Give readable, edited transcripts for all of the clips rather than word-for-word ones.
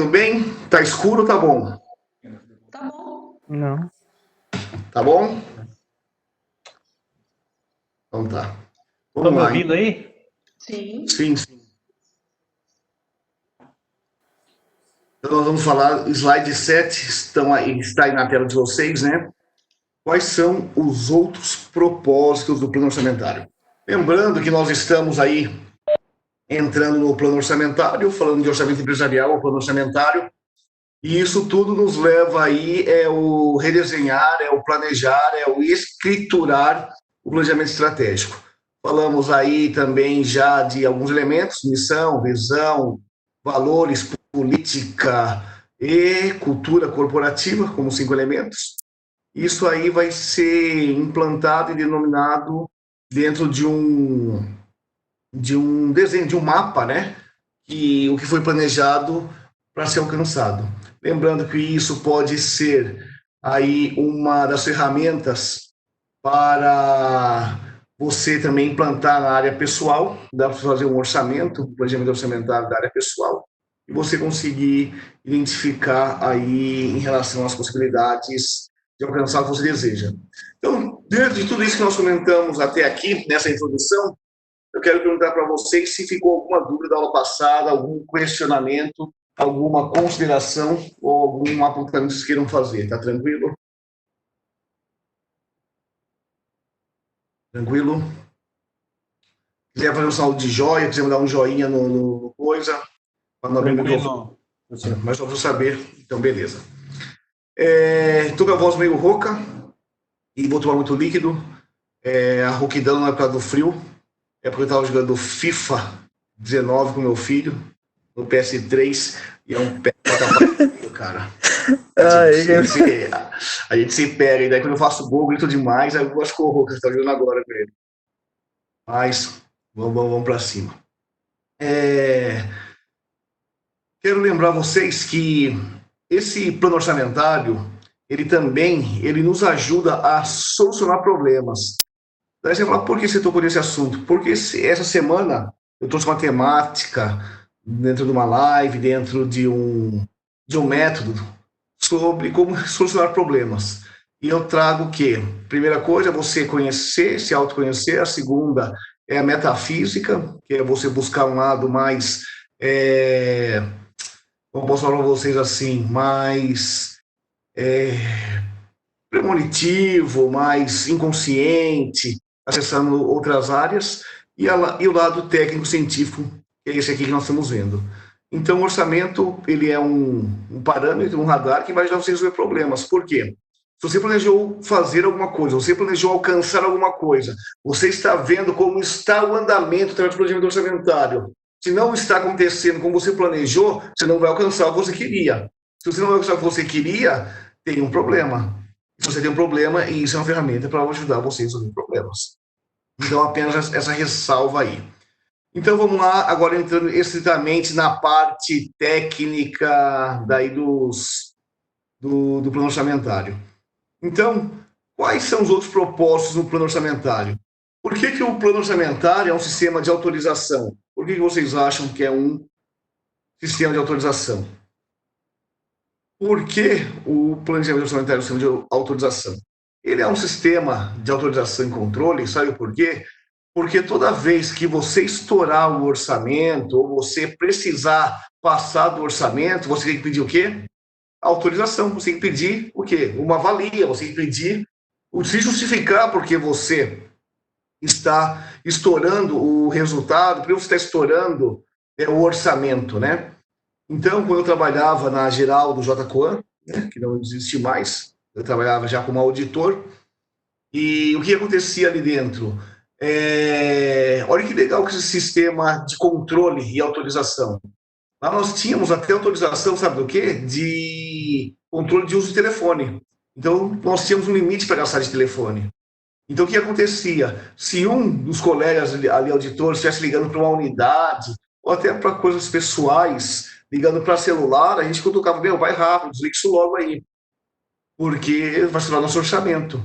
Tudo bem? Tá escuro ou tá bom? Tá bom. Não. Tá bom? Então tá. Estão Vamos me lá. ouvindo aí? Sim. Sim, sim. Então nós vamos falar, slide 7 está aí na tela de vocês, né? Quais são os outros propósitos do plano orçamentário? Lembrando que nós estamos aí entrando no plano orçamentário, falando de orçamento empresarial, o plano orçamentário, e isso tudo nos leva aí o redesenhar, o planejar, o escriturar o planejamento estratégico. Falamos aí também já de alguns elementos, missão, visão, valores, política e cultura corporativa, como 5 elementos. Isso aí vai ser implantado e denominado dentro de um desenho, de um mapa, né? O que foi planejado para ser alcançado. Lembrando que isso pode ser aí uma das ferramentas para você também implantar na área pessoal, dá para fazer um orçamento, um planejamento orçamentário da área pessoal, e você conseguir identificar aí em relação às possibilidades de alcançar o que você deseja. Então, dentro de tudo isso que nós comentamos até aqui, nessa introdução, eu quero perguntar para vocês se ficou alguma dúvida da aula passada, algum questionamento, alguma consideração ou algum apontamento que vocês queiram fazer. Tá tranquilo? Tranquilo? Quiser fazer um saldo de joia, quiser dar um joinha no coisa, para não abrir o microfone. Mas só para saber, então beleza. Estou com a voz meio rouca e vou tomar muito líquido. A rouquidão não é por causa do frio, é porque eu estava jogando FIFA 19 com meu filho, no PS3, e é um pé cara. A gente se pega, e daí quando eu faço gol, grito demais, aí eu acho que o rouco que você tá jogando agora com ele. Mas, vamos para cima. Quero lembrar vocês que esse plano orçamentário, ele nos ajuda a solucionar problemas. Daí você fala, por que você tocou nesse assunto? Porque essa semana eu trouxe uma temática dentro de uma live, dentro de um método sobre como solucionar problemas. E eu trago o quê? Primeira coisa, você conhecer, se autoconhecer. A segunda é a metafísica, que é você buscar um lado mais, como posso falar para vocês assim, mais premonitivo, mais inconsciente, acessando outras áreas, e o lado técnico-científico, que é esse aqui que nós estamos vendo. Então, o orçamento, ele é um parâmetro, um radar que vai ajudar você a resolver problemas. Por quê? Se você planejou fazer alguma coisa, você planejou alcançar alguma coisa, você está vendo como está o andamento através do planejamento orçamentário. Se não está acontecendo como você planejou, você não vai alcançar o que você queria. Se você não vai alcançar o que você queria, tem um problema. Se você tem um problema, isso é uma ferramenta para ajudar você a resolver problemas. Então, apenas essa ressalva aí. Então, vamos lá, agora entrando estritamente na parte técnica daí do plano orçamentário. Então, quais são os outros propósitos do plano orçamentário? Por que o plano orçamentário é um sistema de autorização? Por que vocês acham que é um sistema de autorização? Por que o planejamento orçamentário é um sistema de autorização? Ele é um sistema de autorização e controle, sabe por quê? Porque toda vez que você estourar o orçamento, ou você precisar passar do orçamento, você tem que pedir o quê? Autorização. Você tem que pedir o quê? Uma valia, você tem que pedir, se justificar porque você está estourando o resultado, porque você está estourando o orçamento, né? Então, quando eu trabalhava na geral do J. Coan, né, que não existe mais, eu trabalhava já como auditor, e o que acontecia ali dentro? Olha que legal que esse sistema de controle e autorização. Lá nós tínhamos até autorização, sabe do quê? De controle de uso de telefone. Então, nós tínhamos um limite para gastar de telefone. Então, o que acontecia? Se um dos colegas ali, auditores, estivesse ligando para uma unidade, ou até para coisas pessoais, ligando para celular, a gente cutucava, meu, vai rápido, desliga isso logo aí, porque vai estourar nosso orçamento.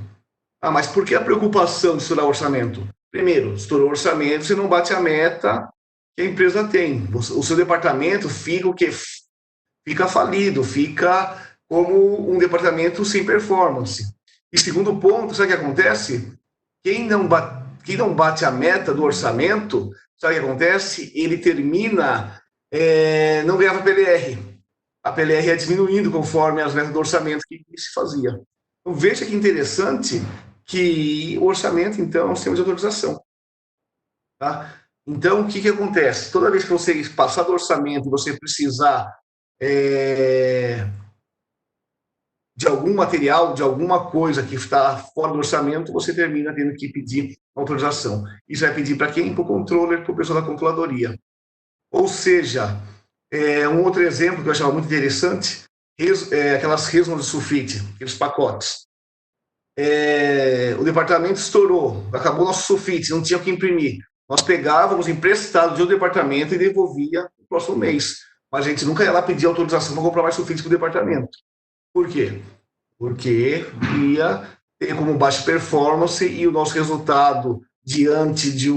Ah, mas por que a preocupação de estourar o orçamento? Primeiro, estourou o orçamento, você não bate a meta que a empresa tem. O seu departamento fica o quê? fica falido, fica como um departamento sem performance. E segundo ponto, sabe o que acontece? Quem não bate a meta do orçamento, sabe o que acontece? Ele termina, não ganhava PLR. A PLR ia diminuindo conforme as metas do orçamento que se fazia. Então, veja que interessante que o orçamento, então, é um sistema de autorização. Tá? Então, o que acontece? Toda vez que você passar do orçamento e você precisar de algum material, de alguma coisa que está fora do orçamento, você termina tendo que pedir autorização. Isso vai pedir para quem? Para o controller, para o pessoal da controladoria. Ou seja, um outro exemplo que eu achava muito interessante, aquelas resmas de sulfite, aqueles pacotes. O departamento estourou, acabou nosso sulfite, não tinha o que imprimir. Nós pegávamos emprestado de um departamento e devolvia no próximo mês. Mas a gente nunca ia lá pedir autorização para comprar mais sulfite para o departamento. Por quê? Porque ia ter como baixa performance e o nosso resultado diante de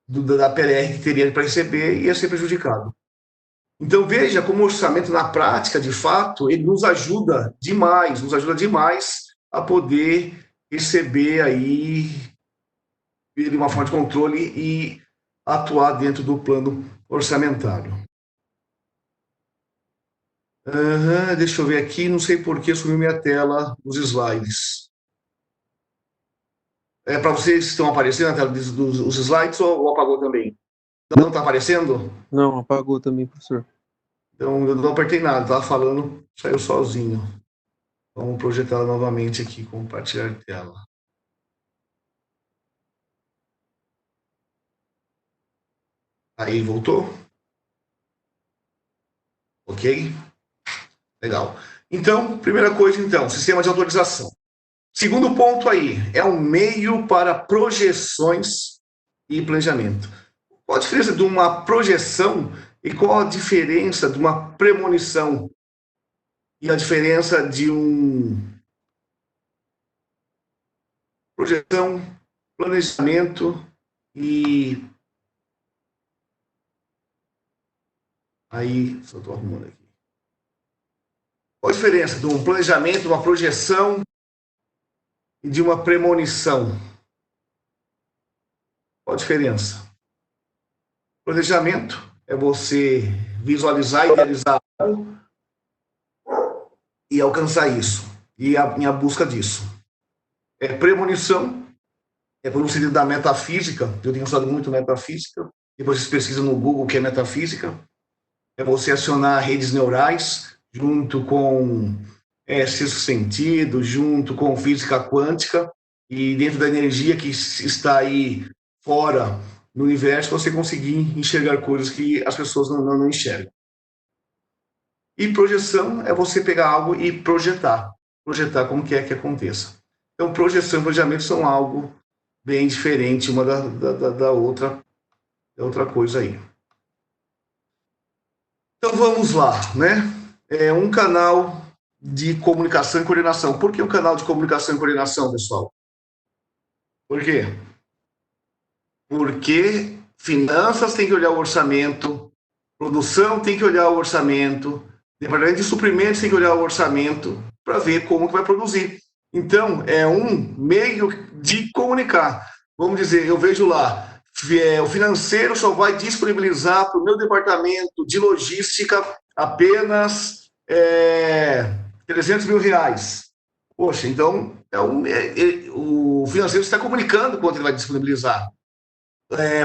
da PLR que teria para receber ia ser prejudicado. Então, veja como o orçamento, na prática, de fato, ele nos ajuda demais a poder receber aí de uma forma de controle e atuar dentro do plano orçamentário. Deixa eu ver aqui, não sei por que sumiu minha tela dos slides. Para vocês estão aparecendo na tela dos slides ou apagou também? Não está aparecendo? Não, apagou também, professor. Então, eu não apertei nada, estava falando, saiu sozinho. Vamos projetar novamente aqui, compartilhar tela. Aí, voltou? Ok? Legal. Então, primeira coisa, então, sistema de autorização. Segundo ponto aí, é um meio para projeções e planejamento. Qual a diferença de uma projeção e qual a diferença de uma premonição? E a diferença de projeção, planejamento e... Aí, só estou arrumando aqui. Qual a diferença de um planejamento, de uma projeção e de uma premonição? Qual a diferença? Planejamento é você visualizar, idealizar algo e alcançar isso, e a busca disso. Premonição é por um sentido da metafísica, eu tenho estudado muito metafísica, depois vocês pesquisam no Google o que é metafísica, é você acionar redes neurais junto com sexto sentido, junto com física quântica, e dentro da energia que está aí fora no universo, você conseguir enxergar coisas que as pessoas não enxergam. E projeção é você pegar algo e projetar como que aconteça. Então, projeção e planejamento são algo bem diferente uma da outra coisa aí. Então, vamos lá, né? Um canal de comunicação e coordenação. Por que um canal de comunicação e coordenação, pessoal? Por quê? Porque finanças tem que olhar o orçamento, produção tem que olhar o orçamento, departamento de suprimentos tem que olhar o orçamento para ver como que vai produzir. Então, é um meio de comunicar. Vamos dizer, eu vejo lá, o financeiro só vai disponibilizar para o meu departamento de logística apenas R$300 mil. Poxa, então o financeiro está comunicando quanto ele vai disponibilizar.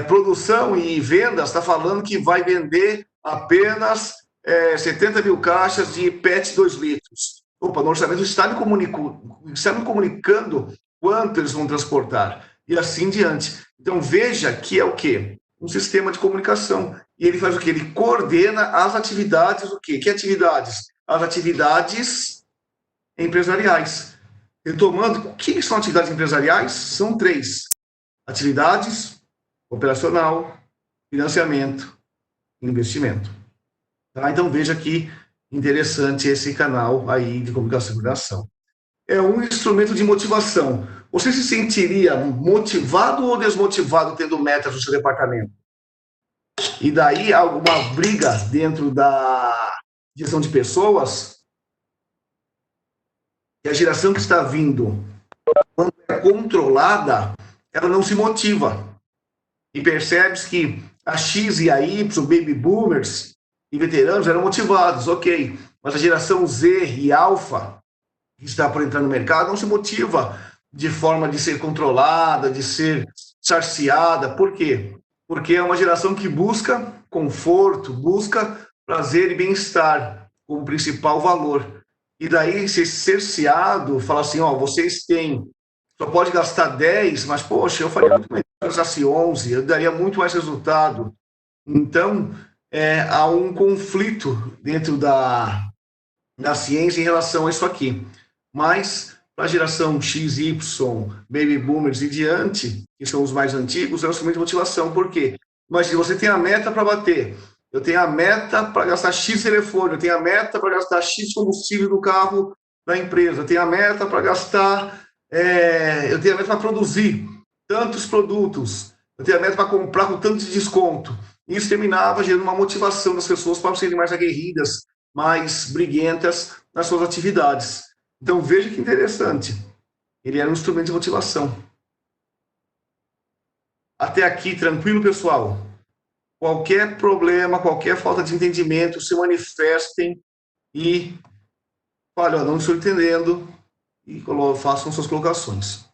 Produção e vendas está falando que vai vender apenas 70 mil caixas de PET 2 litros. Opa, no orçamento está me comunicando quanto eles vão transportar. E assim diante. Então, veja que é o quê? Um sistema de comunicação. E ele faz o quê? Ele coordena as atividades, o quê? Que atividades? As atividades empresariais. Retomando, o que são atividades empresariais? São 3. Atividades operacional, financiamento e investimento. Tá? Então, veja que interessante esse canal aí de comunicação e coordenação. É um instrumento de motivação. Você se sentiria motivado ou desmotivado tendo metas no seu departamento? e daí alguma briga dentro da gestão de pessoas, e a geração que está vindo, quando é controlada, ela não se motiva. E percebe-se que a X e a Y, baby boomers e veteranos eram motivados, ok. Mas a geração Z e alfa, que está por entrar no mercado, não se motiva de forma de ser controlada, de ser sarciada. Por quê? Porque é uma geração que busca conforto, busca prazer e bem-estar como principal valor. E daí ser cerceado, falar assim, ó, vocês têm, só pode gastar 10, mas, poxa, eu faria muito melhor se gastasse 11, eu daria muito mais resultado. Então, há um conflito dentro da ciência em relação a isso aqui. Mas, para a geração X, Y, Baby Boomers e diante, que são os mais antigos, é um instrumento de motivação. Por quê? Imagina, você tem a meta para bater, eu tenho a meta para gastar X telefone, eu tenho a meta para gastar X combustível no carro da empresa, eu tenho a meta para gastar, eu tenho a meta para produzir tantos produtos, eu tenho a meta para comprar com tanto de desconto. Isso terminava gerando uma motivação das pessoas para serem mais aguerridas, mais briguentas nas suas atividades. Então, veja que interessante. Ele era um instrumento de motivação. Até aqui, tranquilo, pessoal? Qualquer problema, qualquer falta de entendimento, se manifestem e falem, não estou entendendo, e façam suas colocações.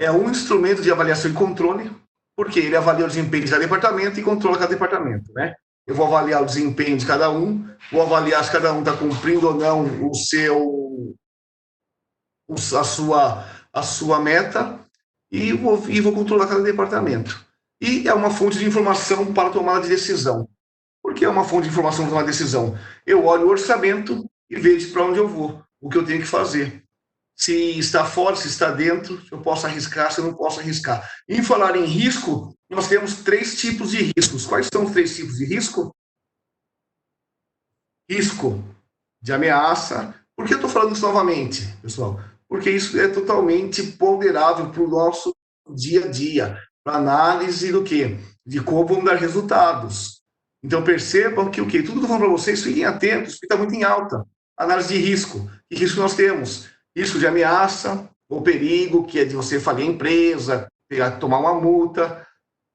É um instrumento de avaliação e controle, porque ele avalia o desempenho de cada departamento e controla cada departamento, né? Eu vou avaliar o desempenho de cada um, vou avaliar se cada um está cumprindo ou não a sua meta e vou controlar cada departamento. E é uma fonte de informação para tomada de decisão. Por que é uma fonte de informação para tomar decisão? Eu olho o orçamento e vejo para onde eu vou, o que eu tenho que fazer. Se está fora, se está dentro, se eu posso arriscar, se eu não posso arriscar. Em falar em risco, nós temos 3 tipos de riscos. Quais são os 3 tipos de risco? Risco de ameaça. Por que eu estou falando isso novamente, pessoal? Porque isso é totalmente ponderável para o nosso dia a dia, para análise do quê? De como vamos dar resultados. Então percebam que o quê? Tudo que eu estou falando para vocês, fiquem atentos, porque está muito em alta. Análise de risco. Que risco nós temos? Risco de ameaça ou perigo, que é de você falir a empresa, tomar uma multa,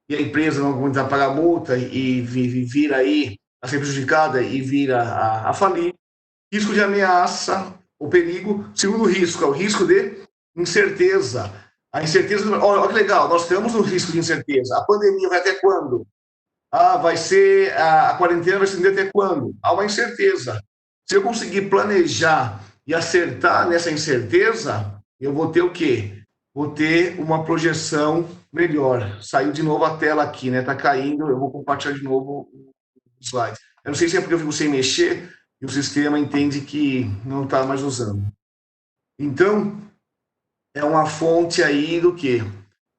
e a empresa não aguentar pagar a multa e vir aí a ser prejudicada e vir a falir. Risco de ameaça ou perigo. Segundo risco, é o risco de incerteza. A incerteza, olha que legal, nós estamos no risco de incerteza. A pandemia vai até quando? Vai ser, a quarentena vai se até quando? Há uma incerteza. Se eu conseguir planejar e acertar nessa incerteza, eu vou ter o quê? Vou ter uma projeção melhor. Saiu de novo a tela aqui, né? Tá caindo, eu vou compartilhar de novo o slide. Eu não sei se é porque eu fico sem mexer e o sistema entende que não está mais usando. Então, é uma fonte aí do quê?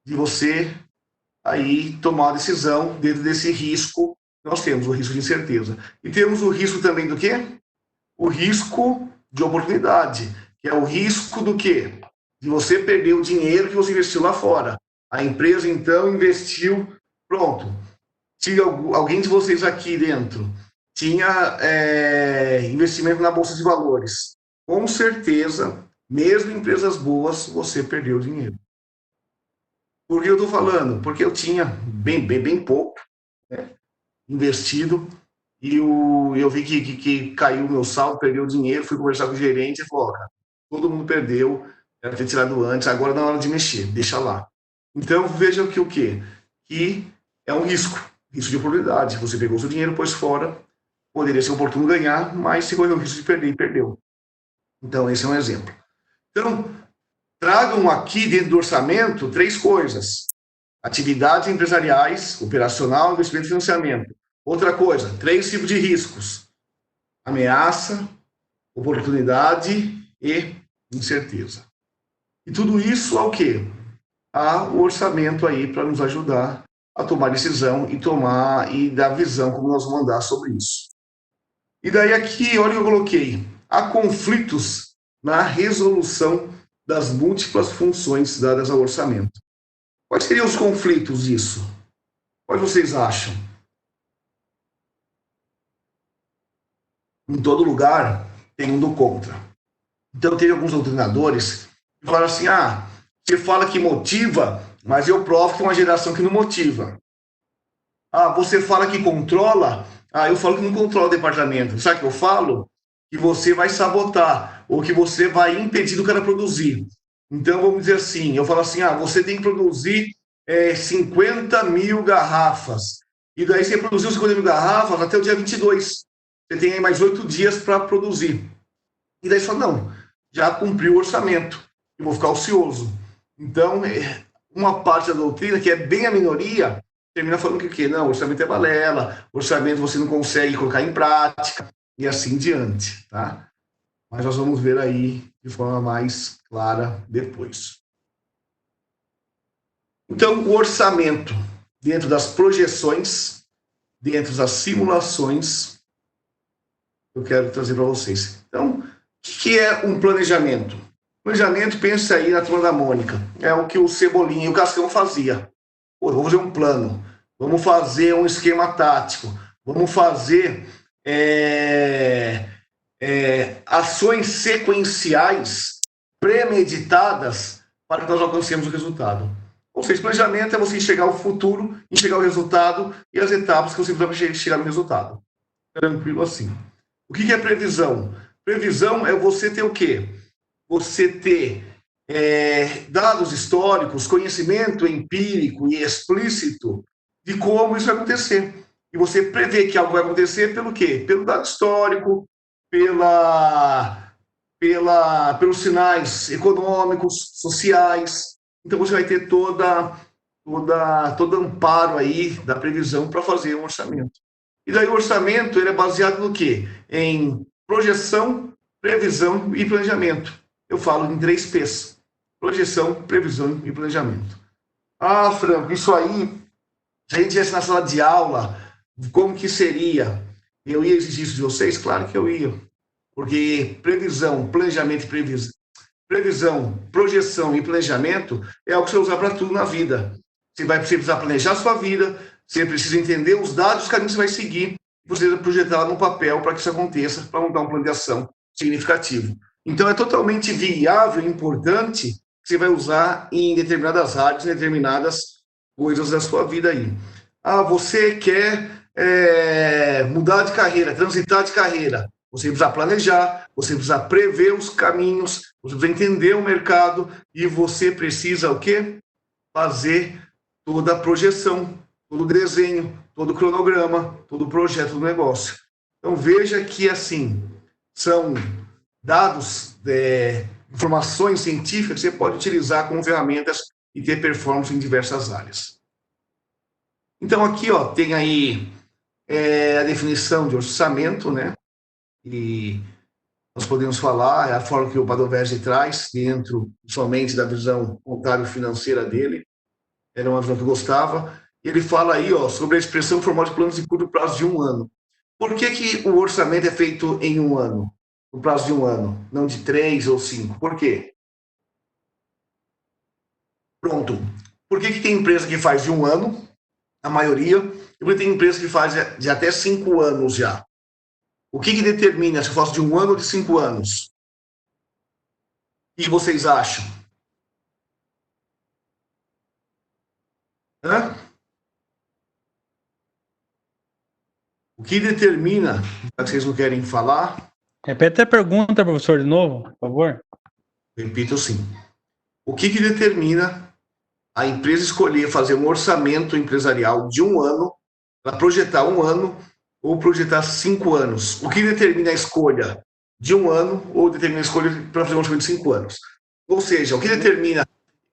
De você aí tomar a decisão dentro desse risco. Nós temos o risco de incerteza. E temos o risco também do quê? O risco de oportunidade, que é o risco do quê? De você perder o dinheiro que você investiu lá fora. A empresa, então, investiu, pronto. Se alguém de vocês aqui dentro tinha investimento na Bolsa de Valores, com certeza, mesmo em empresas boas, você perdeu dinheiro. Por que eu estou falando? Porque eu tinha bem pouco, né, investido, e eu vi que caiu o meu saldo, perdeu o dinheiro, fui conversar com o gerente e falou, todo mundo perdeu, era ter tirado antes, agora não é hora de mexer, deixa lá. Então, vejam que o quê? Que é um risco de oportunidade. Você pegou o seu dinheiro, pôs fora, poderia ser oportuno ganhar, mas se correu o risco de perder, perdeu. Então, esse é um exemplo. Então, tragam aqui dentro do orçamento 3 coisas. Atividades empresariais, operacional, investimento e financiamento. Outra coisa, 3 tipos de riscos. Ameaça, oportunidade e incerteza. E tudo isso ao quê? Há o orçamento aí para nos ajudar a tomar decisão e dar visão como nós vamos andar sobre isso. E daí aqui, olha o que eu coloquei. Há conflitos na resolução das múltiplas funções dadas ao orçamento. Quais seriam os conflitos disso? Quais vocês acham? em todo lugar tem um do contra. Então, teve alguns doutrinadores que falaram assim, você fala que motiva, mas eu provo que tem uma geração que não motiva. Você fala que controla, eu falo que não controla o departamento. Sabe o que eu falo? Que você vai sabotar, ou que você vai impedir do cara produzir. Então, vamos dizer assim, eu falo assim, você tem que produzir 50 mil garrafas. E daí você produziu 50 mil garrafas até o dia 22. Você tem aí mais 8 dias para produzir. E daí você fala, não, já cumpriu o orçamento, eu vou ficar ocioso. Então, uma parte da doutrina, que é bem a minoria, termina falando que o quê? Não, orçamento é balela, orçamento você não consegue colocar em prática, e assim diante, tá? Mas nós vamos ver aí de forma mais clara depois. Então, o orçamento, dentro das projeções, dentro das simulações, eu quero trazer para vocês. Então, o que é um planejamento? Planejamento, pensa aí na turma da Mônica. É o que o Cebolinha e o Cascão fazia. Vamos fazer um plano, vamos fazer um esquema tático, vamos fazer ações sequenciais premeditadas para que nós alcancemos o resultado. Ou seja, planejamento é você enxergar o futuro, enxergar o resultado e as etapas que você precisa chegar no resultado. Tranquilo assim. O que é previsão? Previsão é você ter o quê? Você ter dados históricos, conhecimento empírico e explícito de como isso vai acontecer. E você prevê que algo vai acontecer pelo quê? Pelo dado histórico, pelos sinais econômicos, sociais. Então você vai ter todo amparo aí da previsão para fazer um orçamento. E daí o orçamento ele é baseado no quê? Em projeção, previsão e planejamento. Eu falo em 3 P's. Projeção, previsão e planejamento. Franco, isso aí, se a gente estivesse na sala de aula, como que seria? Eu ia exigir isso de vocês? Claro que eu ia. Porque previsão, planejamento e previsão, projeção e planejamento é o que você usa para tudo na vida. Você vai precisar planejar a sua vida, você precisa entender os dados, os caminhos que você vai seguir, você precisa projetar no papel para que isso aconteça, para montar um plano de ação significativo. Então, é totalmente viável e importante que você vai usar em determinadas áreas, em determinadas coisas da sua vida aí. Você quer mudar de carreira, transitar de carreira. Você precisa planejar, você precisa prever os caminhos, você precisa entender o mercado e você precisa o quê? Fazer toda a projeção, todo o desenho, todo o cronograma, todo o projeto do negócio. Então, veja que, assim, são dados, informações científicas que você pode utilizar como ferramentas e ter performance em diversas áreas. Então, aqui tem aí a definição de orçamento, né? E nós podemos falar, é a forma que o Padovese traz dentro somente da visão contábil-financeira dele. Era uma visão que eu gostava. Ele fala aí sobre a expressão formal de planos de curto prazo de 1 ano. Por que o orçamento é feito em 1 ano? No prazo de 1 ano, não de 3 ou 5. Por quê? Pronto. Por que tem empresa que faz de 1 ano, a maioria, e por que tem empresa que faz de até 5 anos já? O que determina se eu faço de 1 ano ou de 5 anos? O que vocês acham? O que determina, já que vocês não querem falar... Repete a pergunta, professor, de novo, por favor. Repito sim. O que determina a empresa escolher fazer um orçamento empresarial de 1 ano, para projetar 1 ano ou projetar 5 anos? O que determina a escolha de 1 ano ou determina a escolha para fazer um orçamento de 5 anos? Ou seja, o que determina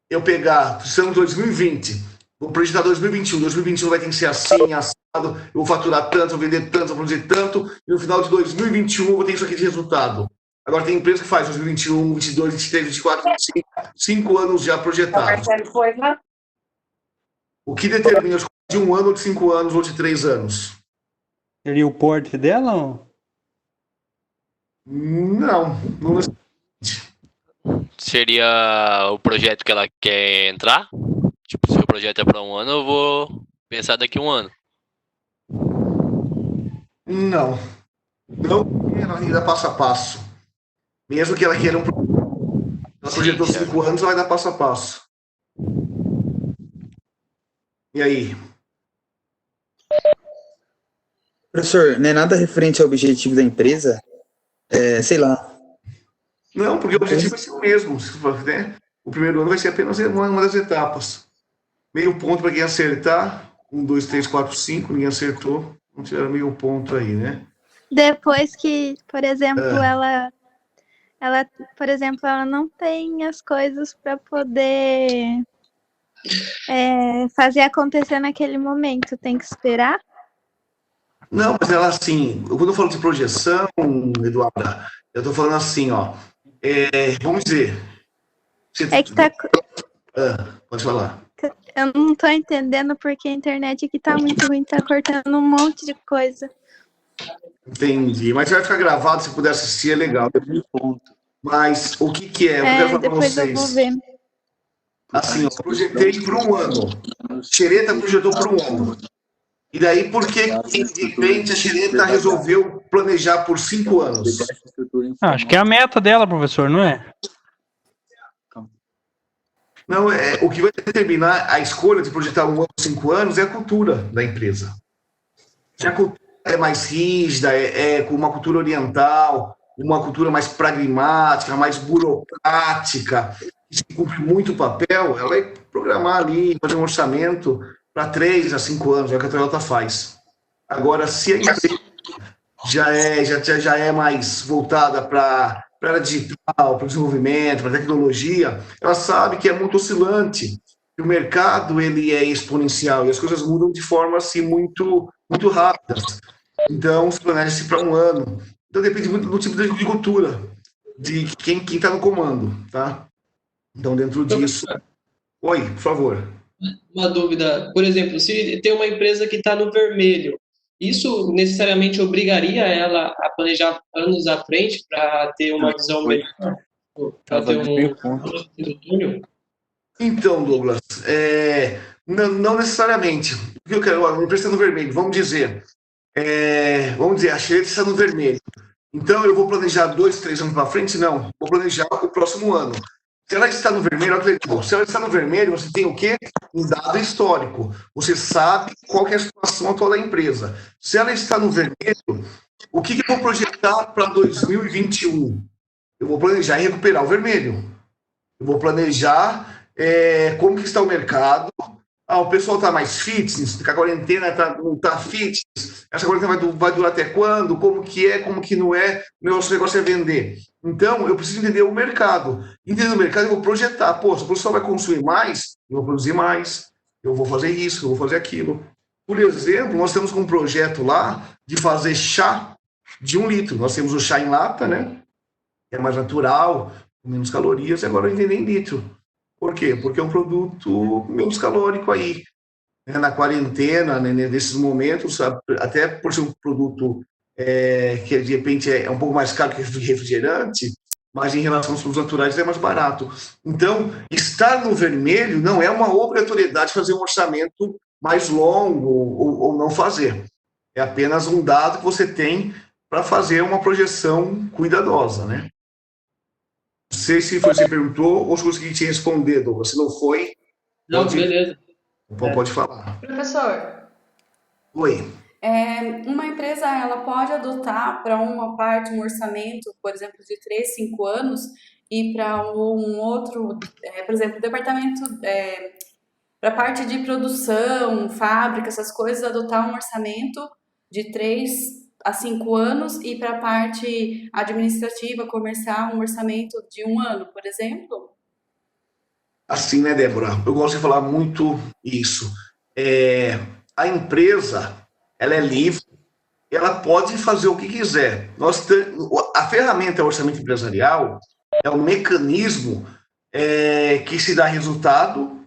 eu pegar, estamos em 2020, vou projetar 2021, 2021 vai ter que ser assim, assado, eu vou faturar tanto, vou vender tanto, vou produzir tanto, e no final de 2021 eu vou ter isso aqui de resultado. Agora tem empresa que faz 2021, 22, 23, 24, 25, 5 anos já projetados. O que determina de 1 ano, ou de 5 anos, ou de 3 anos? Seria o porte dela? Ou? Não Seria o projeto que ela quer entrar? Tipo, se o projeto é para 1 ano, eu vou pensar daqui a 1 ano. Não. Não, ela tem que dar passo a passo. Mesmo que ela queira ela projetou 5 anos, ela vai dar passo a passo. E aí? Professor, não é nada referente ao objetivo da empresa? Sei lá. Não, porque o objetivo vai ser o mesmo, né? O primeiro ano vai ser apenas uma das etapas. Meio ponto para quem acertar. 1, 2, 3, 4, 5. Ninguém acertou. Não tiveram meio ponto aí, né? Depois que, por exemplo, ela, por exemplo, ela não tem as coisas para poder fazer acontecer naquele momento. Tem que esperar? Não, mas ela assim, quando eu falo de projeção, Eduarda, eu estou falando assim, ó. Vamos dizer. É que tá. Pode falar. Eu não estou entendendo porque a internet aqui tá muito ruim, tá cortando um monte de coisa. Entendi. Mas vai ficar gravado, se puder assistir, é legal. Mas o que é? Eu quero falar para Depois vocês. eu vou ver. Assim, eu projetei por um ano. Xereta projetou por um ano. E daí, por que de repente a Xereta resolveu planejar por 5 anos? Acho que é a meta dela, professor, não é? Não, o que vai determinar a escolha de projetar 1 ano, 5 anos é a cultura da empresa. Se a cultura é mais rígida, com uma cultura oriental, uma cultura mais pragmática, mais burocrática, que se cumpre muito o papel, ela vai programar ali, fazer um orçamento para 3 a 5 anos, é o que a Toyota faz. Agora, se a empresa já é mais voltada para a área digital, para o desenvolvimento, para a tecnologia, ela sabe que é muito oscilante, que o mercado ele é exponencial e as coisas mudam de forma assim, muito, muito rápidas. Então, se planeja-se para 1 ano. Então, depende muito do tipo de cultura, de quem está no comando, tá? Então, dentro disso... Oi, por favor. Uma dúvida, por exemplo, se tem uma empresa que está no vermelho, isso necessariamente obrigaria ela a planejar anos à frente para ter uma visão melhor? Para ter um túnel? Então, Douglas, não necessariamente. O que eu quero? Uma empresa está no vermelho, vamos dizer, a Xereta está no vermelho. Então, eu vou planejar 2, 3 anos para frente? Não, vou planejar o próximo ano. Se ela está no vermelho, se ela está no vermelho, você tem o quê? Um dado histórico. Você sabe qual que é a situação atual da empresa. Se ela está no vermelho, o que eu vou projetar para 2021? Eu vou planejar e recuperar o vermelho. Eu vou planejar como que está o mercado. O pessoal está mais fitness, a quarentena não está fitness, essa quarentena vai durar até quando, como que é, como que não é, o negócio é vender. Então, eu preciso entender o mercado. Entendendo o mercado, eu vou projetar. Se o pessoal vai consumir mais, eu vou produzir mais, eu vou fazer isso, eu vou fazer aquilo. Por exemplo, nós temos um projeto lá de fazer chá de 1 litro. Nós temos o chá em lata, né? Que é mais natural, com menos calorias, e agora eu vender em litro. Por quê? Porque é um produto menos calórico aí. Na quarentena, nesses momentos, até por ser um produto que de repente é um pouco mais caro que refrigerante, mas em relação aos produtos naturais é mais barato. Então, estar no vermelho não é uma obrigatoriedade de fazer um orçamento mais longo ou não fazer. É apenas um dado que você tem para fazer uma projeção cuidadosa, né? Não sei se você perguntou ou se consegui te responder, Douglas. Se não foi... Não, beleza. Pode falar. Professor. Oi. Uma empresa ela pode adotar para uma parte um orçamento, por exemplo, de 3, 5 anos, e para um outro, por exemplo, departamento, para a parte de produção, fábrica, essas coisas, adotar um orçamento de 3 a 5 anos e para a parte administrativa, comercial, um orçamento de 1 ano, por exemplo? Assim, né, Débora? Eu gosto de falar muito isso. A empresa, ela é livre, ela pode fazer o que quiser. A ferramenta orçamento empresarial é um mecanismo que se dá resultado,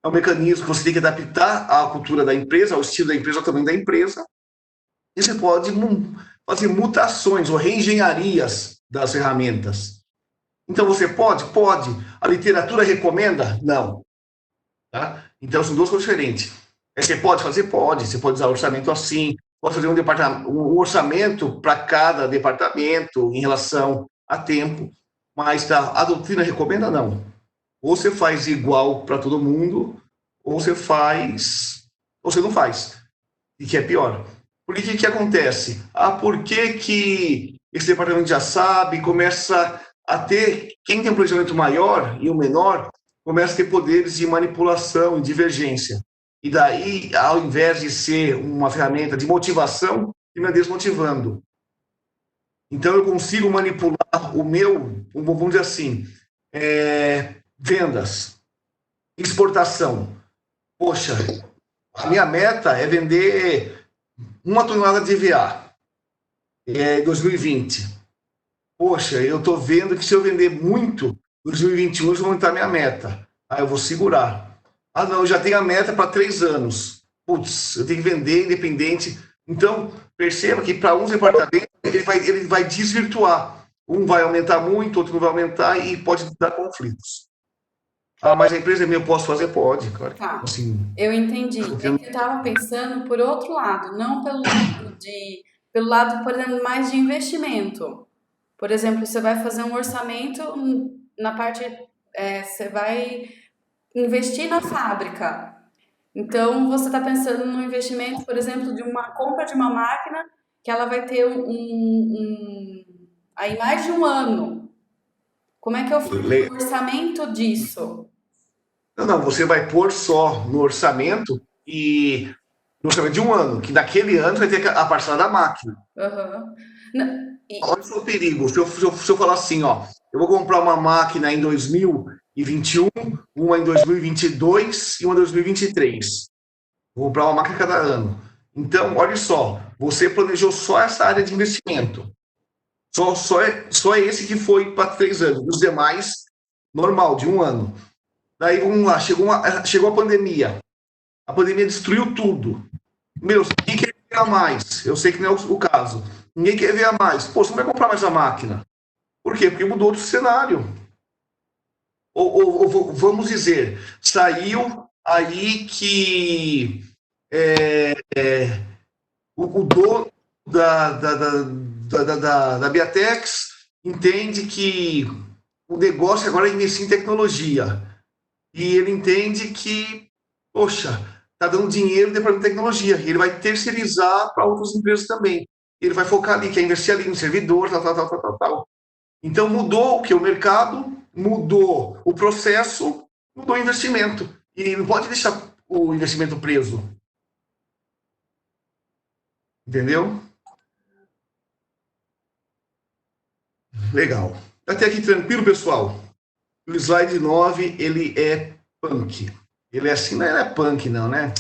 é um mecanismo que você tem que adaptar à cultura da empresa, ao estilo da empresa, ao tamanho da empresa, e você pode fazer mutações ou reengenharias das ferramentas. Então, você pode? Pode. A literatura recomenda? Não. Tá? Então, são 2 coisas diferentes. Você pode fazer? Pode. Você pode usar orçamento assim, pode fazer um orçamento para cada departamento em relação a tempo, mas a doutrina recomenda não. Ou você faz igual para todo mundo, ou você não faz. E que é pior. Porque o que acontece? Por que esse departamento já sabe, começa a ter, quem tem um planejamento maior e o menor, começa a ter poderes de manipulação e divergência. E daí, ao invés de ser uma ferramenta de motivação, ele me desmotivando. Então, eu consigo manipular o meu, vamos dizer assim, vendas, exportação. Poxa, a minha meta é vender 1 tonelada de EVA em 2020. Poxa, eu estou vendo que se eu vender muito, em 2021 eu vou aumentar minha meta. Eu vou segurar. Não, eu já tenho a meta para 3 anos. Putz, eu tenho que vender independente. Então, perceba que para uns departamentos ele vai desvirtuar. Um vai aumentar muito, outro não vai aumentar e pode dar conflitos. Mas a empresa é minha, eu posso fazer? Pode, claro. Tá, Assim, eu entendi. É que eu estava pensando por outro lado, não pelo lado, por exemplo, mais de investimento. Por exemplo, você vai fazer um orçamento na parte, você vai investir na fábrica. Então, você está pensando no investimento, por exemplo, de uma compra de uma máquina que ela vai ter aí mais de um ano. Como é que eu faço o orçamento disso? Não, você vai pôr só no orçamento de um ano, que naquele ano vai ter a parcela da máquina. Olha o perigo. Se eu falar assim, eu vou comprar uma máquina em 2021, uma em 2022 e uma em 2023. Vou comprar uma máquina cada ano. Então, olha só, você planejou só essa área de investimento. Só esse que foi para 3 anos. Os demais, normal, de um ano. Daí, vamos lá, chegou a pandemia. A pandemia destruiu tudo. Ninguém quer ver mais. Eu sei que não é o caso. Ninguém quer ver mais. Pô, você não vai comprar mais a máquina. Por quê? Porque mudou outro cenário. Ou vamos dizer, saiu aí que o dono da Biatex entende que o negócio agora é investir em tecnologia. E ele entende que, poxa, está dando dinheiro no departamento de tecnologia. E ele vai terceirizar para outras empresas também. Ele vai focar ali, quer investir ali no servidor, tal. Então, mudou o que? O mercado, mudou o processo, mudou o investimento. E não pode deixar o investimento preso. Entendeu? Legal. Até aqui tranquilo, pessoal? O slide 9, ele é punk. Ele é assim, não é punk não, né?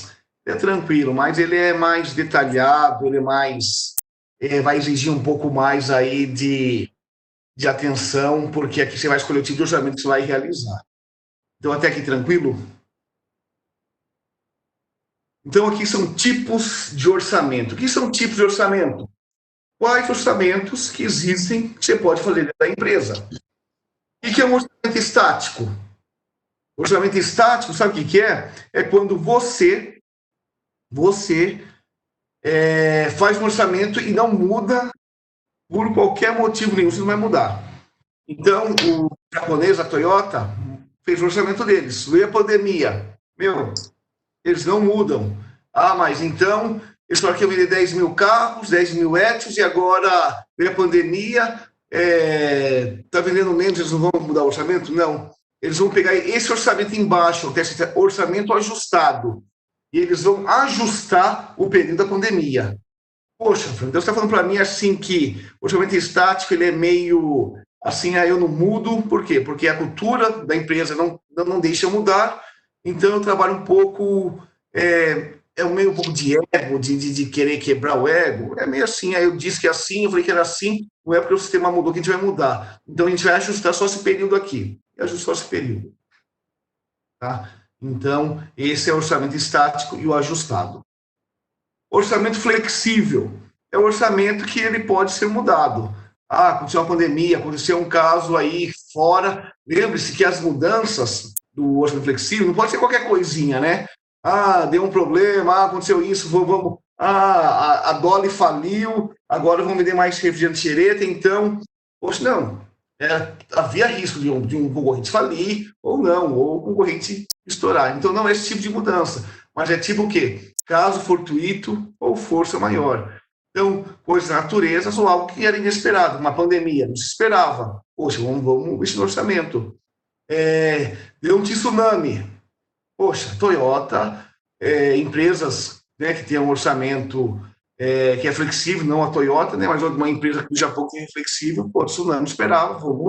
Ele é tranquilo, mas ele é mais detalhado, ele é mais... vai exigir um pouco mais aí de atenção, porque aqui você vai escolher o tipo de orçamento que você vai realizar. Então, até aqui tranquilo? Então, aqui são tipos de orçamento. O que são tipos de orçamento? Quais orçamentos que existem que você pode fazer dentro da empresa? O que é um orçamento estático? O orçamento estático, sabe o que é? É quando você faz um orçamento e não muda por qualquer motivo nenhum, você não vai mudar. Então, o japonês, a Toyota, fez o orçamento deles. Veio a pandemia. Eles não mudam. Mas então, eles falaram que iam vender 10 mil carros, 10 mil Etios, e agora veio a pandemia, está vendendo menos, eles não vão mudar o orçamento? Não. Eles vão pegar esse orçamento embaixo, orçamento ajustado, e eles vão ajustar o período da pandemia. Poxa, então você está falando para mim assim que o orçamento estático ele é meio assim, eu não mudo, por quê? Porque a cultura da empresa não deixa mudar, então eu trabalho um pouco, meio um pouco de ego, de querer quebrar o ego, é meio assim, aí eu disse que é assim, eu falei que era assim, não é porque o sistema mudou que a gente vai mudar, então a gente vai ajustar só esse período aqui, e ajustar esse período. Tá? Então, esse é o orçamento estático e o ajustado. Orçamento flexível é um orçamento que ele pode ser mudado. Aconteceu uma pandemia, aconteceu um caso aí fora. Lembre-se que as mudanças do orçamento flexível não pode ser qualquer coisinha, né? Deu um problema, aconteceu isso, vamos a Dolly faliu, agora vão vender mais refrigerante xereta, então... Poxa, não. Havia risco de um concorrente falir, ou não, ou o concorrente estourar. Então, não é esse tipo de mudança. Mas é tipo o quê? Caso fortuito ou força maior. Então, coisas da natureza ou algo que era inesperado. Uma pandemia, não se esperava. Poxa, vamos mexer no orçamento. Deu um tsunami. Poxa, Toyota, empresas, né, que têm um orçamento que é flexível, não a Toyota, né, mas uma empresa do Japão que é flexível, pô, tsunami esperava, vamos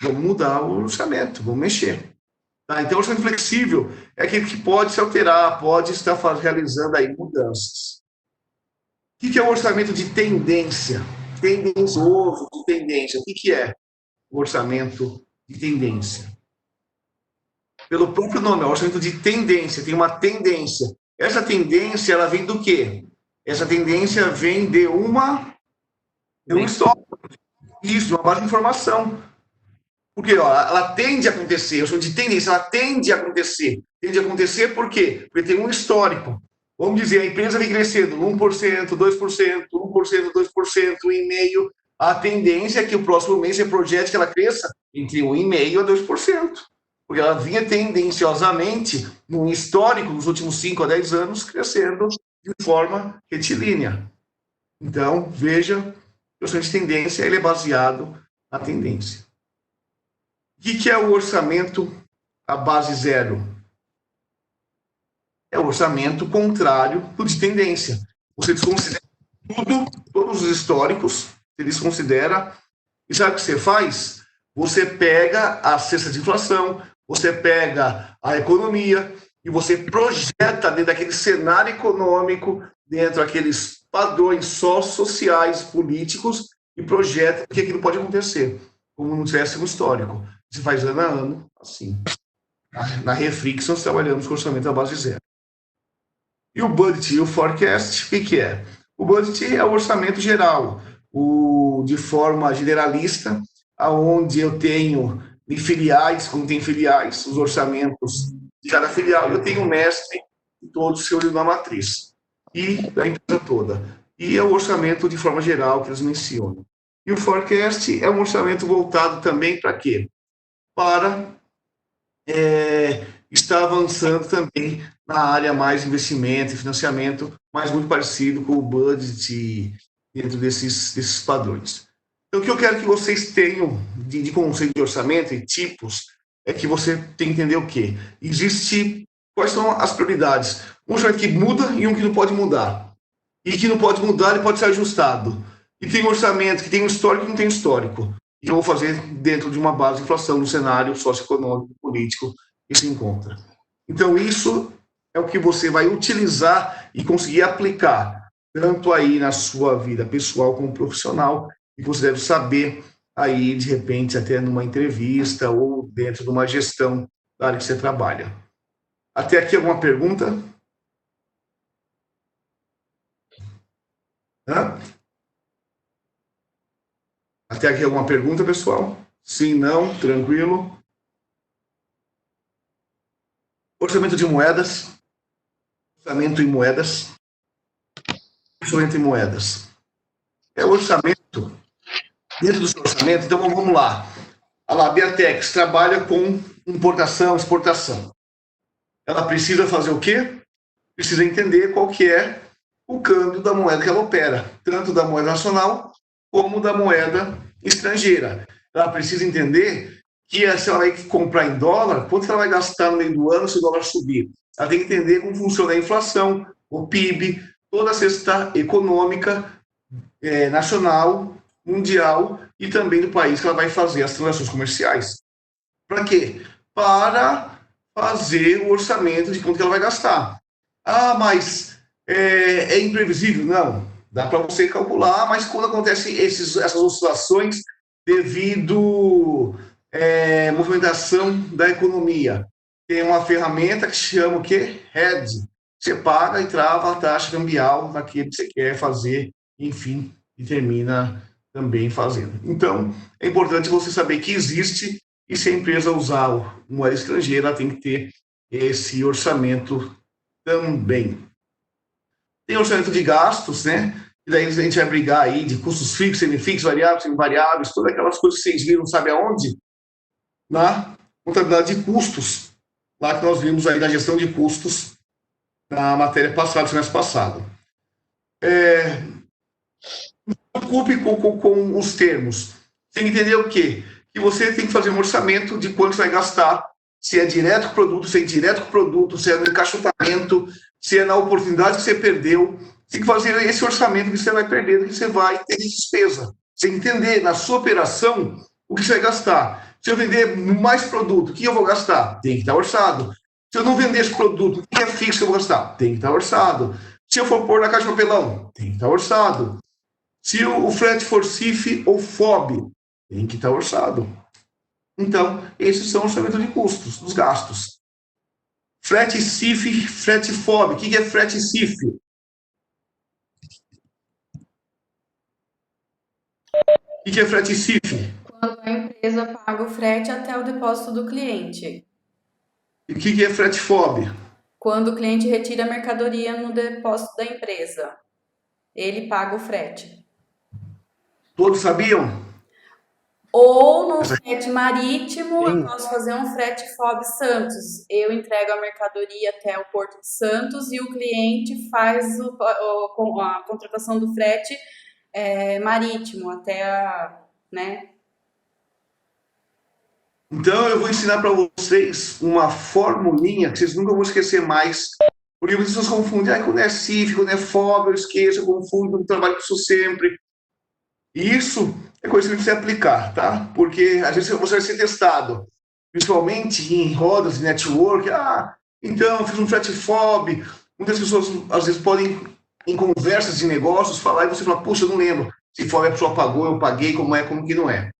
mudar o orçamento, vamos mexer. Tá? Então, o orçamento flexível é aquele que pode se alterar, pode estar realizando aí mudanças. O que é o orçamento de tendência? Tendencioso de tendência. O que é o orçamento de tendência? Pelo próprio nome, é o orçamento de tendência, tem uma tendência. Essa tendência, ela vem do quê? Essa tendência vem de um histórico, isso, de uma base de informação. Porque ela tende a acontecer, eu sou de tendência, ela tende a acontecer. Tende a acontecer por quê? Porque tem um histórico. Vamos dizer, a empresa vem crescendo 1%, 2%, 1%, 2%, 1,5%. A tendência é que o próximo mês você projete que ela cresça entre 1,5% a 2%. Porque ela vinha tendenciosamente, num histórico, nos últimos 5 a 10 anos, crescendo de forma retilínea. Então, veja, o orçamento de tendência ele é baseado na tendência. O que é o orçamento à base zero? É o orçamento contrário do de tendência. Você desconsidera todos os históricos, você desconsidera, e sabe o que você faz? Você pega a cesta de inflação, você pega a economia e você projeta dentro daquele cenário econômico, dentro daqueles padrões sociais, políticos, e projeta que aquilo pode acontecer, como não tivesse um histórico. Você faz ano a ano, assim. Na Refrix, nós trabalhamos com orçamento à base zero. E o budget e o forecast, o que é? O budget é o orçamento geral, de forma generalista, onde eu tenho em filiais, como tem filiais, os orçamentos de cada filial, eu tenho um mestre e todos se olham na matriz, e da empresa toda. E é o orçamento de forma geral que eles mencionam. E o forecast é um orçamento voltado também para quê? Para estar avançando também na área mais investimento e financiamento, mas muito parecido com o budget dentro desses padrões. Então, o que eu quero que vocês tenham de conceito de orçamento e tipos é que você tem que entender o quê? Quais são as prioridades? Um orçamento que muda e um que não pode mudar. E que não pode mudar, ele pode ser ajustado. E tem um orçamento que tem um histórico e não tem histórico. E eu vou fazer dentro de uma base de inflação no cenário socioeconômico, político que se encontra. Então, isso é o que você vai utilizar e conseguir aplicar, tanto aí na sua vida pessoal como profissional, e você deve saber aí, de repente, até numa entrevista ou dentro de uma gestão da área que você trabalha. Até aqui alguma pergunta? Até aqui alguma pergunta, pessoal? Sim, não, tranquilo. Orçamento de moedas. Orçamento em moedas. Orçamento em moedas. É o orçamento. Dentro do seu orçamento, então vamos lá. A Biatex trabalha com importação, exportação. Ela precisa fazer o quê? Precisa entender qual que é o câmbio da moeda que ela opera, tanto da moeda nacional como da moeda estrangeira. Ela precisa entender que se ela vai comprar em dólar, quanto ela vai gastar no meio do ano se o dólar subir. Ela tem que entender como funciona a inflação, o PIB, toda a cesta econômica nacional, mundial e também do país que ela vai fazer as transações comerciais. Para quê? Para fazer o orçamento de quanto que ela vai gastar. Ah, mas é imprevisível? Não. Dá para você calcular, mas quando acontecem essas oscilações devido movimentação da economia, tem uma ferramenta que chama o quê? Hedge. Você paga e trava a taxa cambial daquilo que você quer fazer, enfim, e termina também fazendo. Então, é importante você saber que existe, e se a empresa usar moeda estrangeira, ela tem que ter esse orçamento também. Tem orçamento de gastos, né? E daí a gente vai brigar aí de custos fixos, semifixos, variáveis, semivariáveis, todas aquelas coisas que vocês viram, não sabe aonde? Na contabilidade de custos, lá que nós vimos aí na gestão de custos na matéria passada, semestre passado. Não se preocupe com os termos. Tem que entender o quê? Que você tem que fazer um orçamento de quanto você vai gastar, se é direto com o produto, se é indireto com o produto, se é no encaixotamento, se é na oportunidade que você perdeu. Tem que fazer esse orçamento que você vai perder, que você vai ter de despesa. Você tem que entender na sua operação o que você vai gastar. Se eu vender mais produto, o que eu vou gastar? Tem que estar orçado. Se eu não vender esse produto, o que é fixo que eu vou gastar? Tem que estar orçado. Se eu for pôr na caixa de papelão, tem que estar orçado. Se o frete for CIF ou FOB, tem que estar orçado. Então, esses são orçamentos de custos, dos gastos. Frete CIF, frete FOB. O que é frete CIF? O que é frete CIF? Quando a empresa paga o frete até o depósito do cliente. E o que é frete FOB? Quando o cliente retira a mercadoria no depósito da empresa, ele paga o frete. Todos sabiam? Ou no frete marítimo, eu posso fazer um frete FOB Santos. Eu entrego a mercadoria até o Porto de Santos e o cliente faz a contratação do frete marítimo até né? Então, eu vou ensinar para vocês uma formulinha que vocês nunca vão esquecer mais. Porque as pessoas confundem. Quando é CIF, quando é FOB, eu esqueço, eu confundo, eu trabalho com isso sempre. E isso é coisa que você aplicar, tá? Porque às vezes você vai ser testado, principalmente em rodas de network. Então, eu fiz um frete FOB. Muitas pessoas, às vezes, podem, em conversas de negócios, falar e você fala, puxa, eu não lembro se FOB a pessoa pagou, eu paguei, como que não é.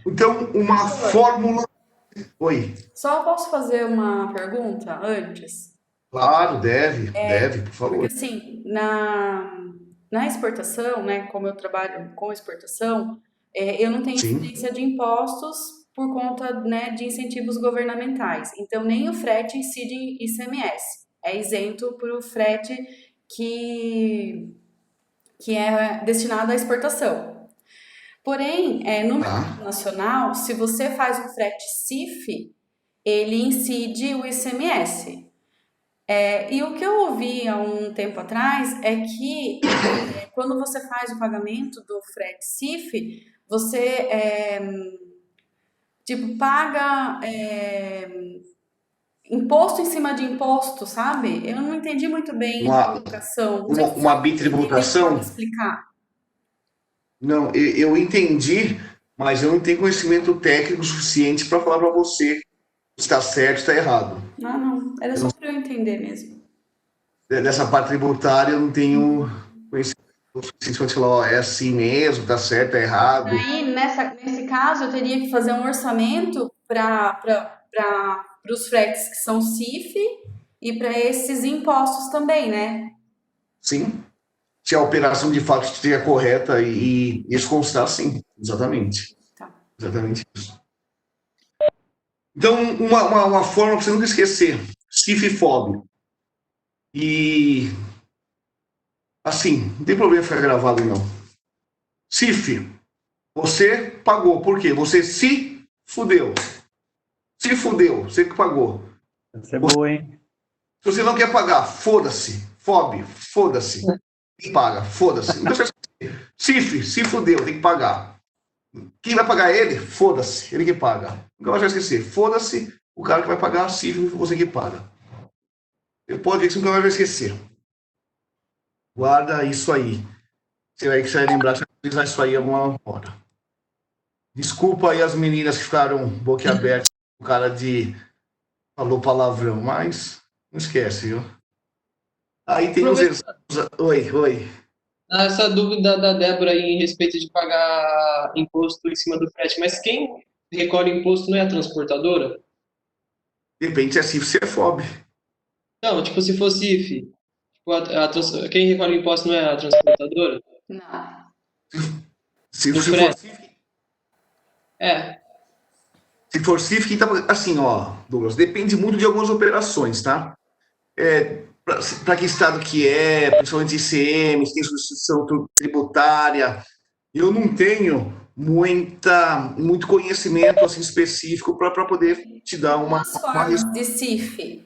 Então, uma fórmula... Oi. Só posso fazer uma pergunta antes? Claro, deve, por favor. Porque, assim, na exportação, né, como eu trabalho com exportação, eu não tenho Sim. incidência de impostos por conta, né, de incentivos governamentais. Então, nem o frete incide em ICMS. É isento para o frete que é destinado à exportação. Porém, no mercado nacional, se você faz um frete CIF, ele incide o ICMS. E o que eu ouvi há um tempo atrás é que quando você faz o pagamento do frete CIF, você paga imposto em cima de imposto, sabe? Eu não entendi muito bem a colocação. Uma bitributação? Pode explicar? Não, eu entendi, mas eu não tenho conhecimento técnico suficiente para falar para você se está certo ou está errado. Não. Era só para eu entender mesmo. Dessa parte tributária, eu não tenho conhecimento suficiente para falar, é assim mesmo, está certo, está errado. Aí, nesse caso, eu teria que fazer um orçamento para os fretes que são CIF e para esses impostos também, né? Sim. Se a operação de fato estiver correta e isso constar, sim, exatamente. Tá. Exatamente isso. Então, uma forma para você nunca esquecer, CIF e FOB. E, assim, não tem problema ficar gravado, não. CIF, você pagou, por quê? Você se fudeu. Se fudeu, você que pagou. Essa é boa, hein? Se você não quer pagar, foda-se. FOB, foda-se. Quem paga, foda-se. CIF, se fudeu, tem que pagar. Quem vai pagar ele, foda-se, ele que paga. Nunca mais vai esquecer, foda-se o cara que vai pagar, CIF, você que paga. Você pode ver que você nunca mais vai esquecer. Guarda isso aí. Você vai lembrar que você vai utilizar isso aí alguma hora. Desculpa aí as meninas que ficaram boquiabertas, o cara falou palavrão, mas não esquece, viu? Aí tem os... Oi. Essa dúvida da Débora aí em respeito de pagar imposto em cima do frete, mas quem recolhe imposto não é a transportadora? Depende se é CIF, se é FOB. Não, tipo, se for CIF, quem recolhe imposto não é a transportadora? Não. Se Do for frete. CIF, se for CIF, quem tá... Assim, ó, Douglas, depende muito de algumas operações, tá? para que estado que é, principalmente ICM, se tem substituição tributária. Eu não tenho muito conhecimento assim, específico para poder te dar uma Duas formas de CIF.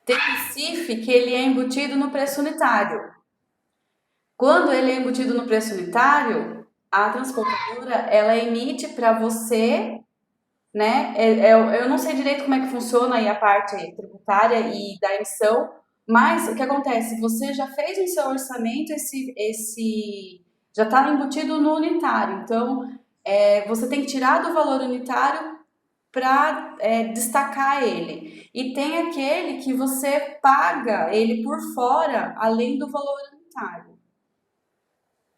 Tem o CIF que ele é embutido no preço unitário. Quando ele é embutido no preço unitário, a transportadora ela emite para você, né? Eu não sei direito como é que funciona aí a parte tributária e da emissão, mas o que acontece? Você já fez no seu orçamento esse já está embutido no unitário. Então, você tem que tirar do valor unitário para destacar ele. E tem aquele que você paga ele por fora, além do valor unitário.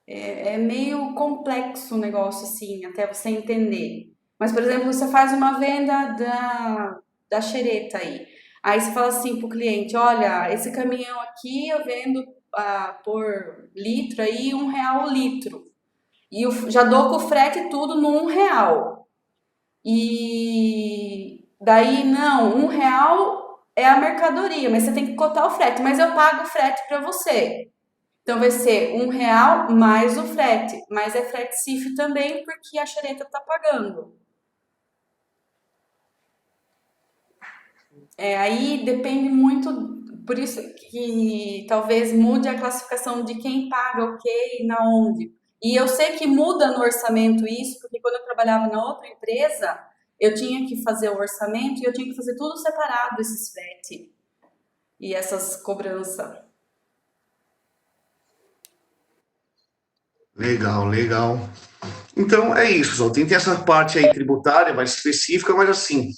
É meio complexo o negócio, assim, até você entender. Mas, por exemplo, você faz uma venda da xereta aí. Aí você fala assim pro cliente, olha, esse caminhão aqui eu vendo por litro aí R$1 o litro. E eu já dou com o frete tudo no R$1. E daí, não, R$1 é a mercadoria, mas você tem que cotar o frete. Mas eu pago o frete para você. Então vai ser R$1 mais o frete. Mas é frete CIF também, porque a xereta está pagando. Aí depende muito, por isso que talvez mude a classificação de quem paga o quê e na onde. E eu sei que muda no orçamento isso, porque quando eu trabalhava na outra empresa, eu tinha que fazer o orçamento e eu tinha que fazer tudo separado, esses frete e essas cobranças. Legal. Então é isso, pessoal. Tem essa parte aí tributária mais específica, mas assim,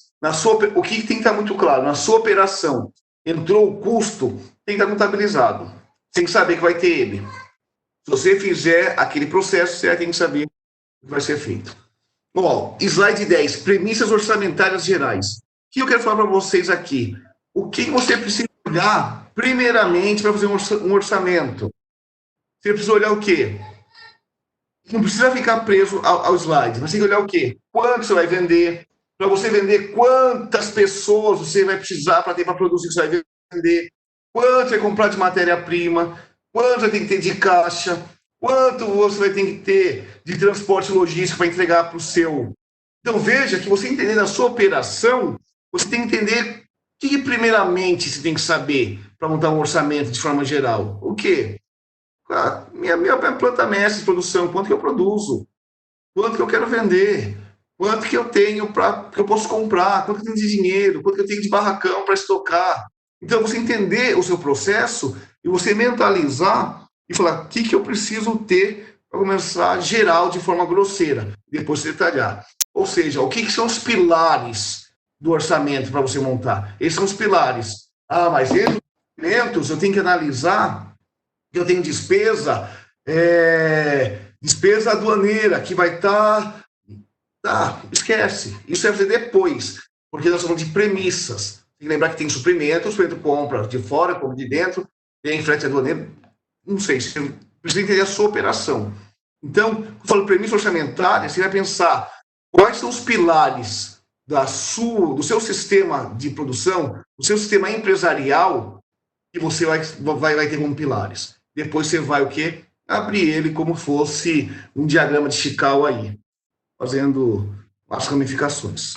o que tem que estar muito claro, na sua operação, entrou o custo, tem que estar contabilizado. Tem que saber que vai ter ele. Se você fizer aquele processo, você tem que saber o que vai ser feito. Bom, slide 10, premissas orçamentárias gerais. O que eu quero falar para vocês aqui? O que você precisa olhar, primeiramente, para fazer um orçamento? Você precisa olhar o quê? Não precisa ficar preso ao slide, mas tem que olhar o quê? Quanto você vai vender? Para você vender, quantas pessoas você vai precisar para ter para produzir o que você vai vender? Quanto você vai comprar de matéria-prima? Quanto vai ter que ter de caixa? Quanto você vai ter que ter de transporte logístico para entregar para o seu? Então, veja que você entendendo a sua operação, você tem que entender o que primeiramente você tem que saber para montar um orçamento de forma geral. O quê? Minha planta mestre de produção, quanto que eu produzo? Quanto que eu quero vender? Quanto que eu tenho que eu posso comprar? Quanto que eu tenho de dinheiro? Quanto que eu tenho de barracão para estocar? Então, você entender o seu processo e você mentalizar e falar o que eu preciso ter para começar a gerar de forma grosseira, depois detalhar. Ou seja, o que são os pilares do orçamento para você montar? Esses são os pilares. Mas dentro dos elementos eu tenho que analisar que eu tenho despesa aduaneira, que vai estar... esquece. Isso vai fazer depois, porque nós estamos de premissas. Tem que lembrar que tem suprimentos, o compra de fora, compra de dentro, tem frete aduaneiro, não sei, você precisa entender a sua operação. Então, quando eu falo premissa orçamentária, você vai pensar quais são os pilares do seu sistema de produção, do seu sistema empresarial, que você vai ter como pilares. Depois você vai o quê? Abrir ele como fosse um diagrama de Chicago aí, fazendo as ramificações.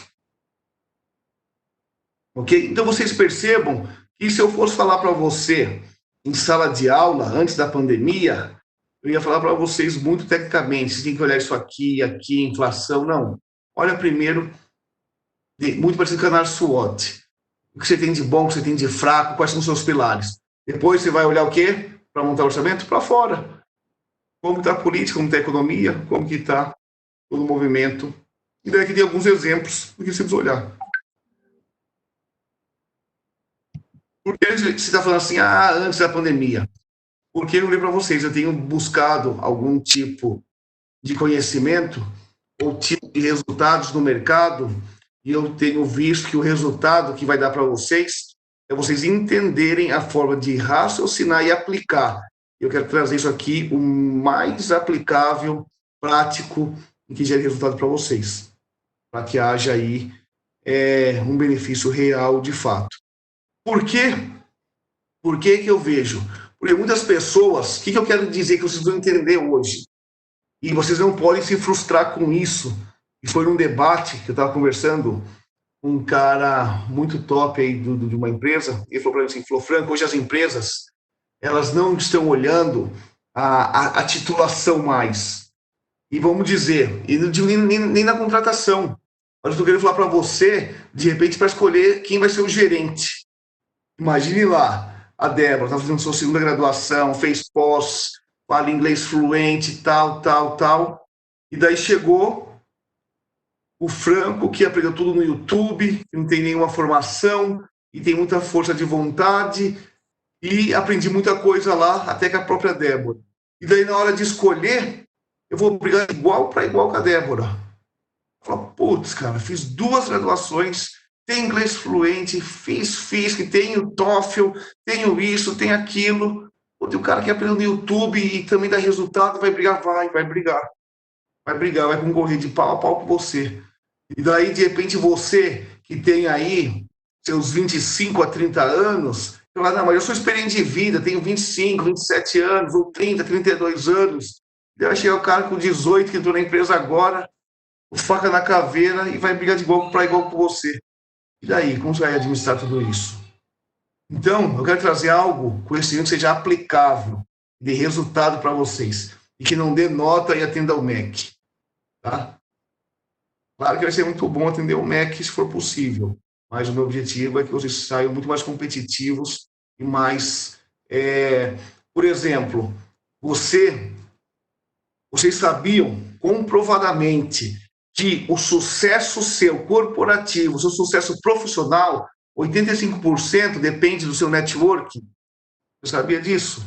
Ok? Então vocês percebam que se eu fosse falar para você em sala de aula, antes da pandemia, eu ia falar para vocês muito tecnicamente, você tem que olhar isso aqui, inflação, não. Olha primeiro, muito parecido com a análise SWOT. O que você tem de bom, o que você tem de fraco, quais são os seus pilares. Depois você vai olhar o quê? Para montar o orçamento? Para fora. Como está a política, como está a economia, como que está todo o movimento. E daí aqui tem alguns exemplos do que você precisa olhar. Por que você está falando assim, antes da pandemia? Porque eu falei para vocês, eu tenho buscado algum tipo de conhecimento ou tipo de resultados no mercado e eu tenho visto que o resultado que vai dar para vocês é vocês entenderem a forma de raciocinar e aplicar. Eu quero trazer isso aqui o mais aplicável, prático e que gere resultado para vocês, para que haja aí um benefício real de fato. Por quê? Por que que eu vejo? Porque muitas pessoas, o que eu quero dizer que vocês vão entender hoje? E vocês não podem se frustrar com isso. E foi num debate que eu estava conversando com um cara muito top aí de uma empresa, ele falou para mim assim, falou, Franco, hoje as empresas, elas não estão olhando a titulação mais. E vamos dizer, e não digo nem na contratação, mas eu estou querendo falar para você, de repente, para escolher quem vai ser o gerente. Imagine lá, a Débora está fazendo sua segunda graduação, fez pós, fala inglês fluente, tal, e daí chegou o Franco, que aprendeu tudo no YouTube, que não tem nenhuma formação, e tem muita força de vontade, e aprendi muita coisa lá, até com a própria Débora. E daí, na hora de escolher, eu vou brigar igual para igual com a Débora. Fala, putz, cara, fiz 2 graduações, tenho inglês fluente, fiz, que tenho TOEFL, tenho isso, tenho aquilo. Tem o cara que aprendeu no YouTube e também dá resultado, vai brigar, vai brigar. Vai concorrer de pau a pau com você. E daí, de repente, você que tem aí seus 25 a 30 anos, fala, não, mas eu sou experiente de vida, tenho 25, 27 anos, ou 30, 32 anos. Daí vai chegar o cara com 18 que entrou na empresa agora, com faca na caveira e vai brigar de igual para igual com você. E daí, como você vai administrar tudo isso? Então, eu quero trazer algo, conhecimento que seja aplicável, de resultado para vocês, e que não dê nota e atenda ao MEC. Tá? Claro que vai ser muito bom atender o MEC se for possível, mas o meu objetivo é que vocês saiam muito mais competitivos e mais... por exemplo, vocês sabiam comprovadamente que o sucesso seu corporativo, o seu sucesso profissional, 85% depende do seu networking? Você sabia disso?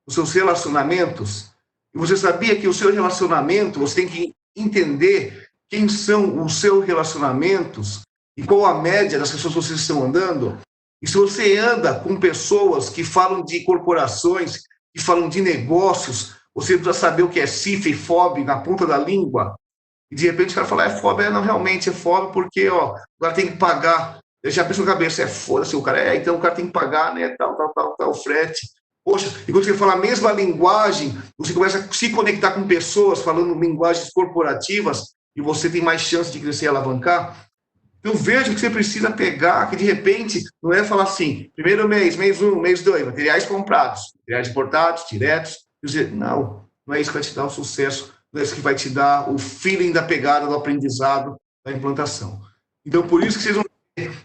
Dos seus relacionamentos? E você sabia que o seu relacionamento, você tem que entender quem são os seus relacionamentos e qual a média das pessoas que vocês estão andando? E se você anda com pessoas que falam de corporações, que falam de negócios, você precisa saber o que é CIF e FOB na ponta da língua. E de repente o cara fala, FOB, não, realmente é FOB porque o cara tem que pagar. Eu já penso na cabeça, foda-se, o cara, então o cara tem que pagar, né, tal, frete. Poxa, e quando você fala a mesma linguagem, você começa a se conectar com pessoas falando linguagens corporativas e você tem mais chance de crescer e alavancar. Eu vejo que você precisa pegar, que de repente, não é falar assim, primeiro mês 1, mês 2, materiais comprados, materiais importados, diretos. Não é isso que vai te dar o sucesso, não é isso que vai te dar o feeling da pegada, do aprendizado, da implantação. Então, por isso que vocês vão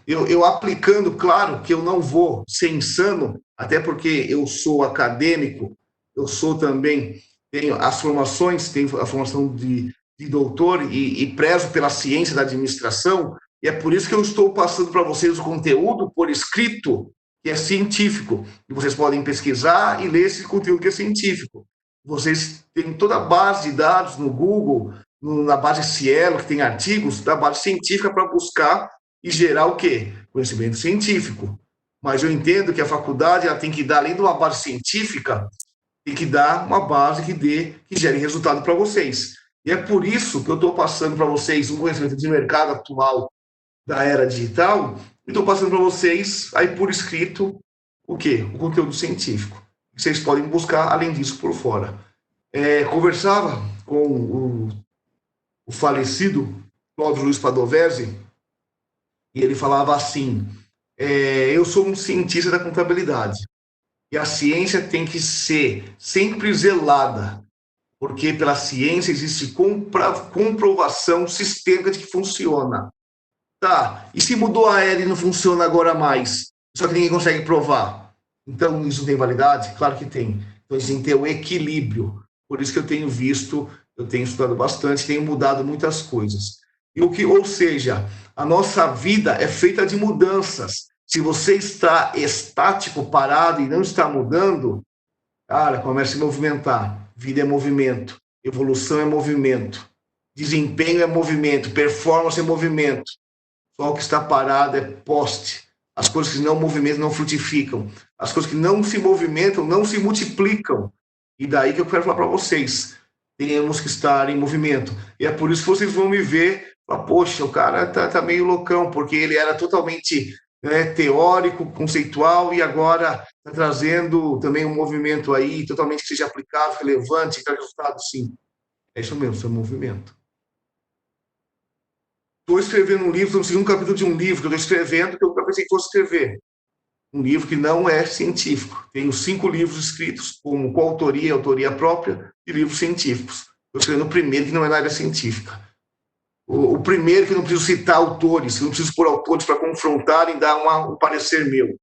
eu aplicando, claro que eu não vou ser insano, até porque eu sou acadêmico, eu sou também, tenho as formações, tenho a formação de doutor e prezo pela ciência da administração, e é por isso que eu estou passando para vocês o conteúdo por escrito, que é científico, e vocês podem pesquisar e ler esse conteúdo que é científico. Vocês têm toda a base de dados no Google, na base Cielo, que tem artigos, da base científica para buscar e gerar o quê? Conhecimento científico. Mas eu entendo que a faculdade ela tem que dar, além de uma base científica, tem que dar uma base que gere resultado para vocês. E é por isso que eu estou passando para vocês um conhecimento de mercado atual da era digital, e estou passando para vocês, aí por escrito, o quê? O conteúdo científico. Vocês podem buscar, além disso, por fora. Conversava com o falecido Cláudio Luiz Padovese, e ele falava assim, eu sou um cientista da contabilidade, e a ciência tem que ser sempre zelada, porque pela ciência existe comprovação sistêmica de que funciona. Tá, e se mudou a era e não funciona agora mais? Só que ninguém consegue provar. Então, isso tem validade? Claro que tem. Então, a gente tem que ter o equilíbrio. Por isso que eu tenho visto, eu tenho estudado bastante, tenho mudado muitas coisas. Ou seja, a nossa vida é feita de mudanças. Se você está estático, parado e não está mudando, cara, comece a se movimentar. Vida é movimento, evolução é movimento, desempenho é movimento, performance é movimento. Só o que está parado é poste. As coisas que não movimentam não frutificam. As coisas que não se movimentam não se multiplicam. E daí que eu quero falar para vocês. Temos que estar em movimento. E é por isso que vocês vão me ver, falar, poxa, o cara tá meio loucão, porque ele era totalmente né, teórico, conceitual, e agora está trazendo também um movimento aí totalmente que seja aplicável, relevante, que traz resultado, sim. É isso mesmo, seu movimento. Estou escrevendo um livro, estou no segundo capítulo de um livro que eu estou escrevendo, que eu nunca pensei que fosse escrever. Um livro que não é científico. Tenho 5 livros escritos, como coautoria e autoria própria, de livros científicos. Estou escrevendo o primeiro que não é na área científica. O primeiro que eu não preciso citar autores, que eu não preciso pôr autores para confrontar e dar um parecer meu.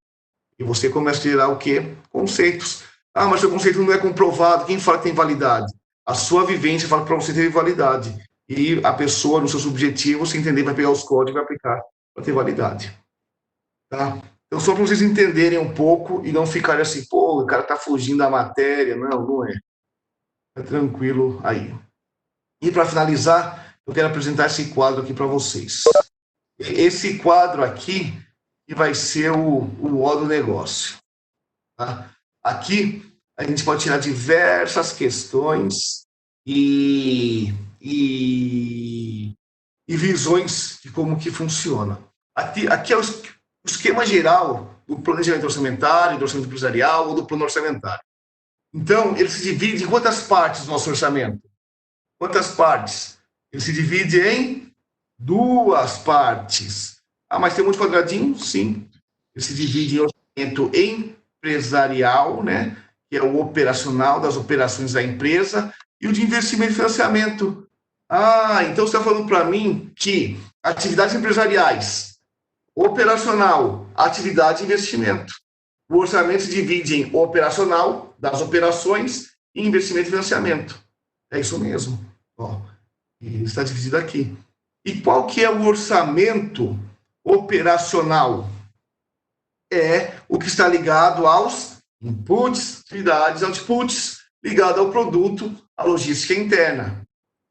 E você começa a gerar o quê? Conceitos. Ah, mas seu conceito não é comprovado. Quem fala que tem validade? A sua vivência fala para você ter validade. E a pessoa, nos seus objetivos, se entender, vai pegar os códigos e vai aplicar para ter validade. Tá? Então, só para vocês entenderem um pouco e não ficarem assim, pô, o cara está fugindo da matéria. Não, não é. É tranquilo aí. E para finalizar, eu quero apresentar esse quadro aqui para vocês. Esse quadro aqui que vai ser o O do negócio. Tá? Aqui a gente pode tirar diversas questões e visões de como que funciona. Aqui é o esquema geral do planejamento orçamentário, do orçamento empresarial ou do plano orçamentário. Então, ele se divide em quantas partes do nosso orçamento? Quantas partes? Ele se divide em 2 partes. Ah, mas tem um monte de quadradinho? Sim. Ele se divide em orçamento empresarial, né, que é o operacional das operações da empresa, e o de investimento e financiamento. Ah, então você está falando para mim que atividades empresariais, operacional, atividade e investimento. O orçamento se divide em operacional, das operações, e investimento e financiamento. É isso mesmo. Ó, está dividido aqui. E qual que é o orçamento operacional? É o que está ligado aos inputs, atividades, outputs, ligado ao produto, à logística interna.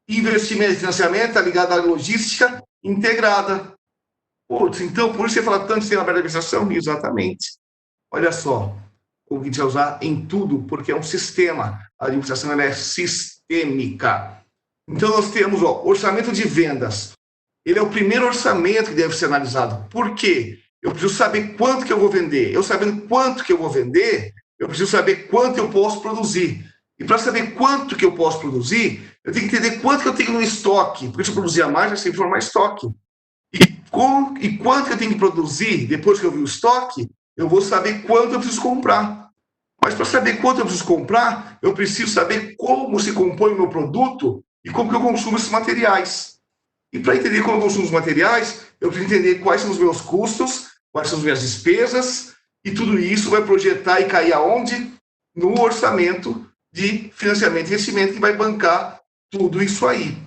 Investimento e financiamento está ligado à logística integrada. Putz, então, por isso você fala tanto em aberta administração? Exatamente. Olha só, como que a gente vai usar em tudo, porque é um sistema. A administração ela é sistêmica. Então, nós temos orçamento de vendas. Ele é o primeiro orçamento que deve ser analisado. Por quê? Eu preciso saber quanto que eu vou vender. Eu sabendo quanto que eu vou vender, eu preciso saber quanto eu posso produzir. E para saber quanto que eu posso produzir, eu tenho que entender quanto que eu tenho no estoque. Porque se eu produzir a mais, vai sempre formar estoque. E quanto que eu tenho que produzir depois que eu vi o estoque, eu vou saber quanto eu preciso comprar. Mas para saber quanto eu preciso comprar, eu preciso saber como se compõe o meu produto e como que eu consumo esses materiais. E para entender como eu consumo os materiais, eu preciso entender quais são os meus custos, quais são as minhas despesas, e tudo isso vai projetar e cair aonde? No orçamento de financiamento e investimento que vai bancar tudo isso aí.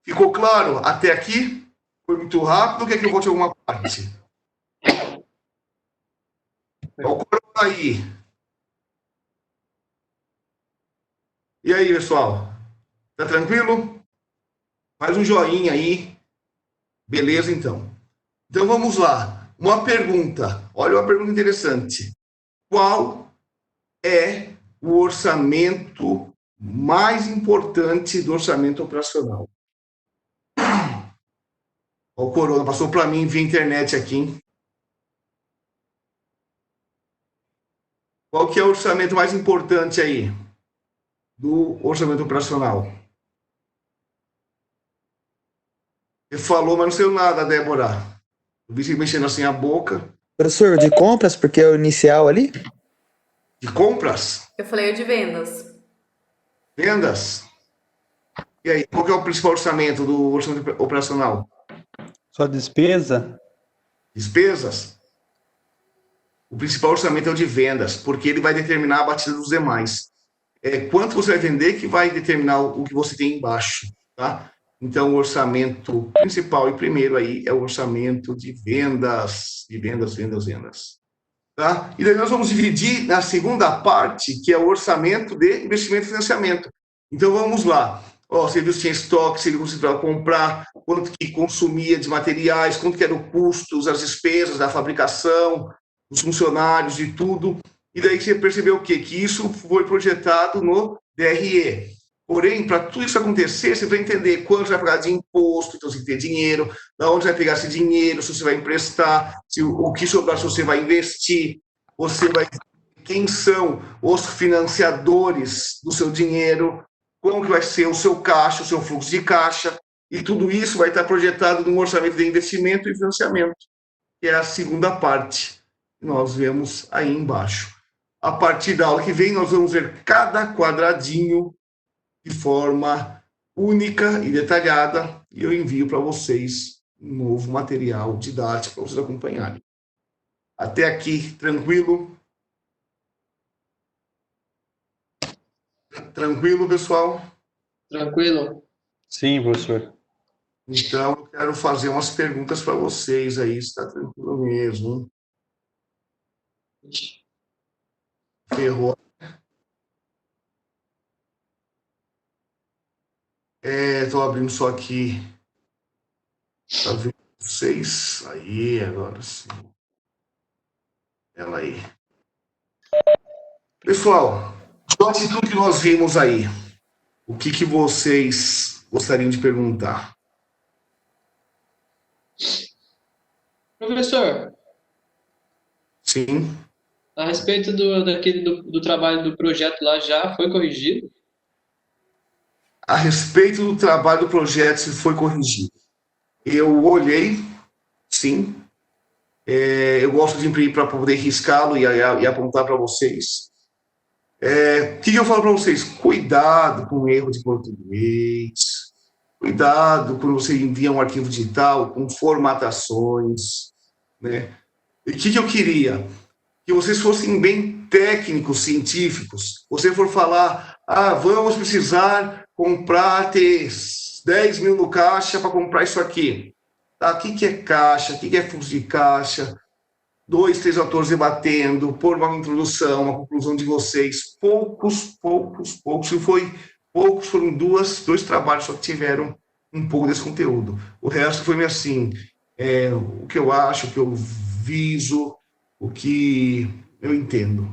Ficou claro até aqui? Foi muito rápido, ou quer que eu volte alguma parte? Olha o aí. E aí, pessoal? Tá tranquilo? Faz um joinha aí. Beleza, então. Então, vamos lá. Uma pergunta. Olha uma pergunta interessante. Qual é o orçamento mais importante do orçamento operacional? O Corona passou para mim via internet aqui, hein? Qual que é o orçamento mais importante aí do orçamento operacional? Você falou, mas não saiu nada, Débora. Eu vi você mexendo assim a boca. Professor, de compras, porque é o inicial ali? De compras? Eu falei o de vendas. Vendas? E aí, qual que é o principal orçamento do orçamento operacional? Só despesa? Despesas? O principal orçamento é o de vendas, porque ele vai determinar a batida dos demais. Quanto você vai vender que vai determinar o que você tem embaixo, tá? Então, o orçamento principal e primeiro aí é o orçamento de vendas, vendas. Tá? E daí nós vamos dividir na segunda parte, que é o orçamento de investimento e financiamento. Então, vamos lá. Você viu se tinha estoque, se ele conseguia comprar, quanto que consumia de materiais, quanto que era o custo, as despesas da fabricação, os funcionários e tudo. E daí você percebeu o quê? Que isso foi projetado no DRE. Porém, para tudo isso acontecer, você vai entender quanto vai pagar de imposto, então você tem que ter dinheiro, da onde vai pegar esse dinheiro, se você vai emprestar, se o que sobrar, se você vai investir, você vai quem são os financiadores do seu dinheiro, como que vai ser o seu caixa, o seu fluxo de caixa, e tudo isso vai estar projetado no orçamento de investimento e financiamento, que é a segunda parte que nós vemos aí embaixo. A partir da aula que vem, nós vamos ver cada quadradinho de forma única e detalhada, e eu envio para vocês um novo material didático para vocês acompanharem. Até aqui, tranquilo? Tranquilo, pessoal? Tranquilo? Sim, professor. Então, eu quero fazer umas perguntas para vocês aí, se está tranquilo mesmo. Ferrou. Estou abrindo só aqui para ver vocês. Aí, agora sim. Ela aí. Pessoal, de tudo que nós vimos aí, o que vocês gostariam de perguntar? Professor, Sim. a respeito do trabalho do projeto lá, já foi corrigido? A respeito do trabalho do projeto, se foi corrigido. Eu olhei, sim. Eu gosto de imprimir para poder riscá-lo e apontar para vocês. O que eu falo para vocês? Cuidado com o erro de português. Cuidado quando você envia um arquivo digital com formatações, né? E o que eu queria? Que vocês fossem bem técnicos, científicos. Você for falar, vamos precisar comprar, ter 10 mil no caixa para comprar isso aqui. Tá? O que é caixa? O que é fluxo de caixa? 2, 3 autores debatendo, por uma introdução, uma conclusão de vocês. Poucos. Se foi poucos, foram dois trabalhos só que tiveram um pouco desse conteúdo. O resto foi assim, o que eu acho, o que eu viso, o que eu entendo.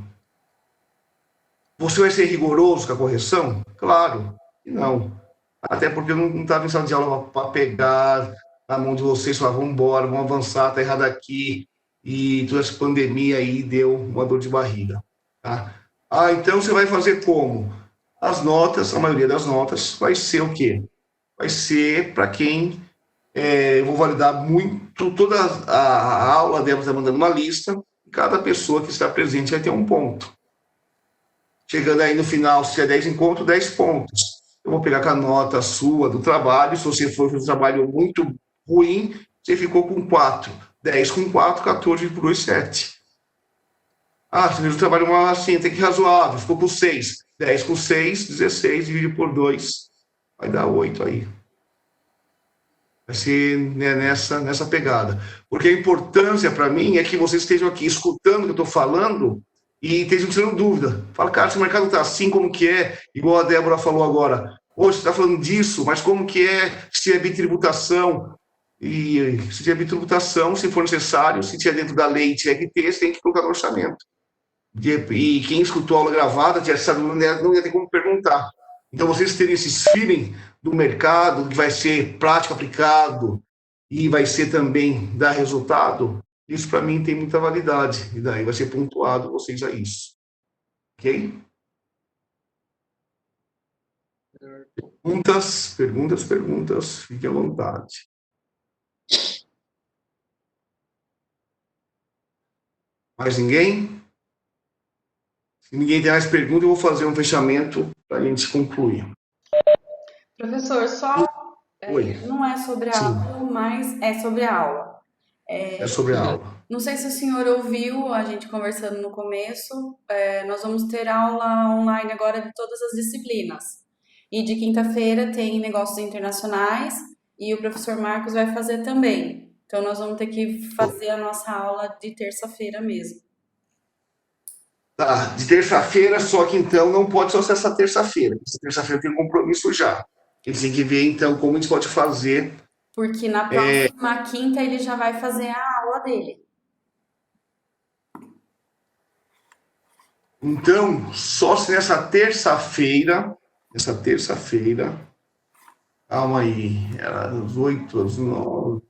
Você vai ser rigoroso com a correção? Claro que não. Até porque eu não estava em sala de aula para pegar na mão de vocês e falar, vamos embora, vamos avançar, está errado aqui. E toda essa pandemia aí deu uma dor de barriga. Tá? Então você vai fazer como? As notas, a maioria das notas, vai ser o quê? Vai ser para quem eu vou validar muito, toda a aula dela está mandando uma lista, e cada pessoa que está presente vai ter um ponto. Chegando aí no final, se tiver 10 encontros, 10 pontos. Eu vou pegar com a nota sua do trabalho, se você for um trabalho muito ruim, você ficou com 4. 10 com 4, 14 por 2, 7. Você fez o trabalho assim, tem que razoável, ficou com 6. 10 com 6, 16, divide por 2, vai dar 8 aí. Vai ser nessa pegada. Porque a importância para mim é que vocês estejam aqui escutando o que eu estou falando e estejam tirando dúvida. Fala, cara, se o mercado está assim, como que é? Igual a Débora falou agora. Hoje você está falando disso, mas como que é se é bitributação? E se tiver bitributação, se for necessário, se tiver dentro da lei tiver que ter, você tem que colocar no orçamento. E quem escutou a aula gravada já sabe, não ia ter como perguntar. Então, vocês terem esses feeling do mercado, que vai ser prático aplicado e vai ser também dar resultado, isso para mim tem muita validade. E daí vai ser pontuado vocês a isso. Ok? Perguntas, fiquem à vontade. Mais ninguém? Se ninguém tem mais perguntas, eu vou fazer um fechamento para a gente concluir. Professor, não é sobre a aula, mas é sobre a aula. É sobre a aula. Não sei se o senhor ouviu a gente conversando no começo, nós vamos ter aula online agora de todas as disciplinas. E de quinta-feira tem negócios internacionais e o professor Marcos vai fazer também. Então, nós vamos ter que fazer a nossa aula de terça-feira mesmo. Tá, de terça-feira, só que então não pode só ser essa terça-feira. Essa terça-feira tem um compromisso já. Eles têm que ver, então, como a gente pode fazer. Porque na próxima quinta ele já vai fazer a aula dele. Então, só se nessa terça-feira essa terça-feira. Calma aí, era às 8, às 9.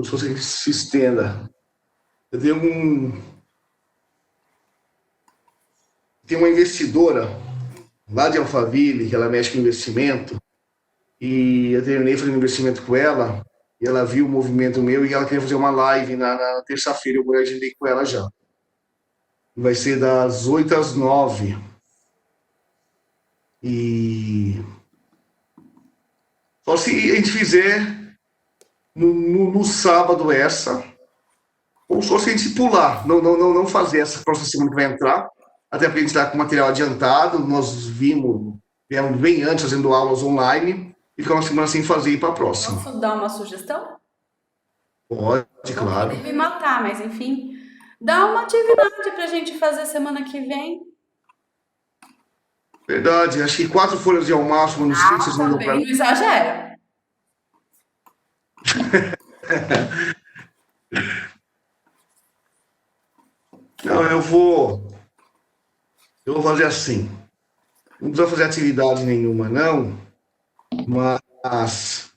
Se você se estenda. Eu tenho uma investidora lá de Alphaville, que ela mexe com investimento, e eu terminei fazendo investimento com ela, e ela viu o movimento meu e ela queria fazer uma live na terça-feira, eu agendei com ela já. Vai ser das 8 às 9. E só se a gente fizer no sábado essa, ou só se a gente pular, não fazer essa próxima semana que vai entrar, até porque a gente está com material adiantado, nós viemos bem antes fazendo aulas online, e ficar uma semana sem fazer e ir para a próxima. Posso dar uma sugestão? Pode, claro. Pode me matar, mas enfim. Dá uma atividade pra gente fazer semana que vem. Verdade, acho que 4 folhas de almoço, manuscritos, vocês mandam para Também não exagera. Não, eu vou fazer assim. Não precisa fazer atividade nenhuma, não. Mas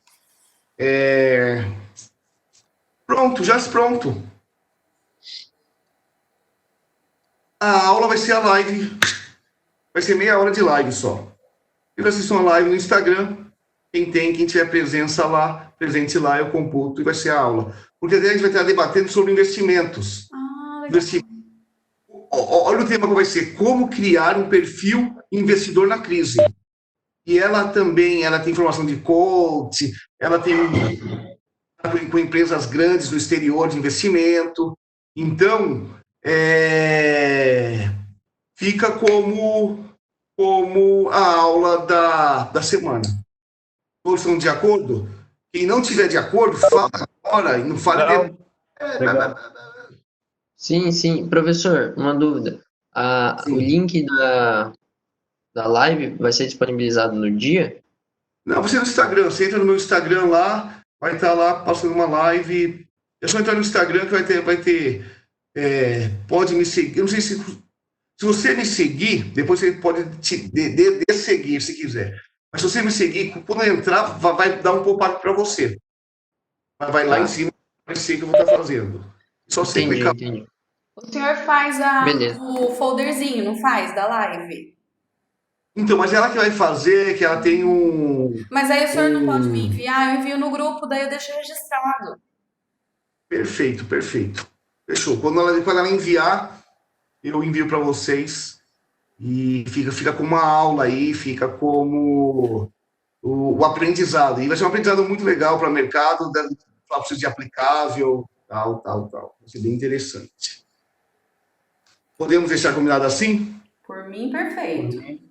pronto. A aula vai ser a live. Vai ser meia hora de live só. Eu assisto uma live no Instagram. Quem tiver presente lá, eu computo e vai ser a aula. Porque daí a gente vai estar debatendo sobre investimentos. Legal. Olha o tema que vai ser: como criar um perfil investidor na crise. E ela tem informação de coach, ela tem com empresas grandes no exterior de investimento. Então, fica como a aula da semana. Todos estão de acordo? Quem não tiver de acordo, fala agora e não fale. Sim. Professor, uma dúvida. O link da live vai ser disponibilizado no dia? Não, vai ser no Instagram. Você entra no meu Instagram lá, vai estar lá passando uma live. É só entrar no Instagram que vai ter pode me seguir. Eu não sei se você me seguir, depois você pode desseguir se quiser. Mas se você me seguir, quando entrar, vai dar um pop-up para você. Vai lá em cima, vai ser o que eu vou estar fazendo. Só você clicar. Entendi. O senhor faz Beleza. o folderzinho, não faz? Da live? Então, mas ela que vai fazer, que ela tem um... Mas aí o senhor não pode me enviar, eu envio no grupo, daí eu deixo registrado. Perfeito. Fechou. Quando ela enviar, eu envio para vocês e fica como uma aula aí, fica como o aprendizado. E vai ser um aprendizado muito legal para o mercado, para vocês de aplicável, tal. Vai ser bem interessante. Podemos deixar combinado assim? Por mim, perfeito.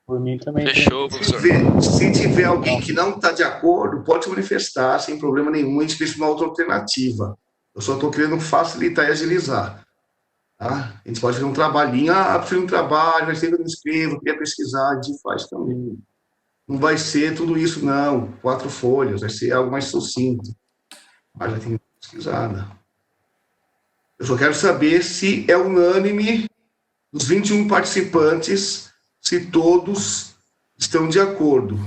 Por mim também. Fechou, professor. Se tiver alguém que não está de acordo, pode se manifestar, sem problema nenhum, a gente pensa uma outra alternativa. Eu só estou querendo facilitar e agilizar. Tá? A gente pode fazer um trabalhinho, preciso de um trabalho, mas sempre eu não escrevo, queria pesquisar, a gente faz também. Não vai ser tudo isso, não, 4 folhas, vai ser algo mais sucinto. Mas já tem que pesquisar, né? Eu só quero saber se é unânime dos 21 participantes, se todos estão de acordo.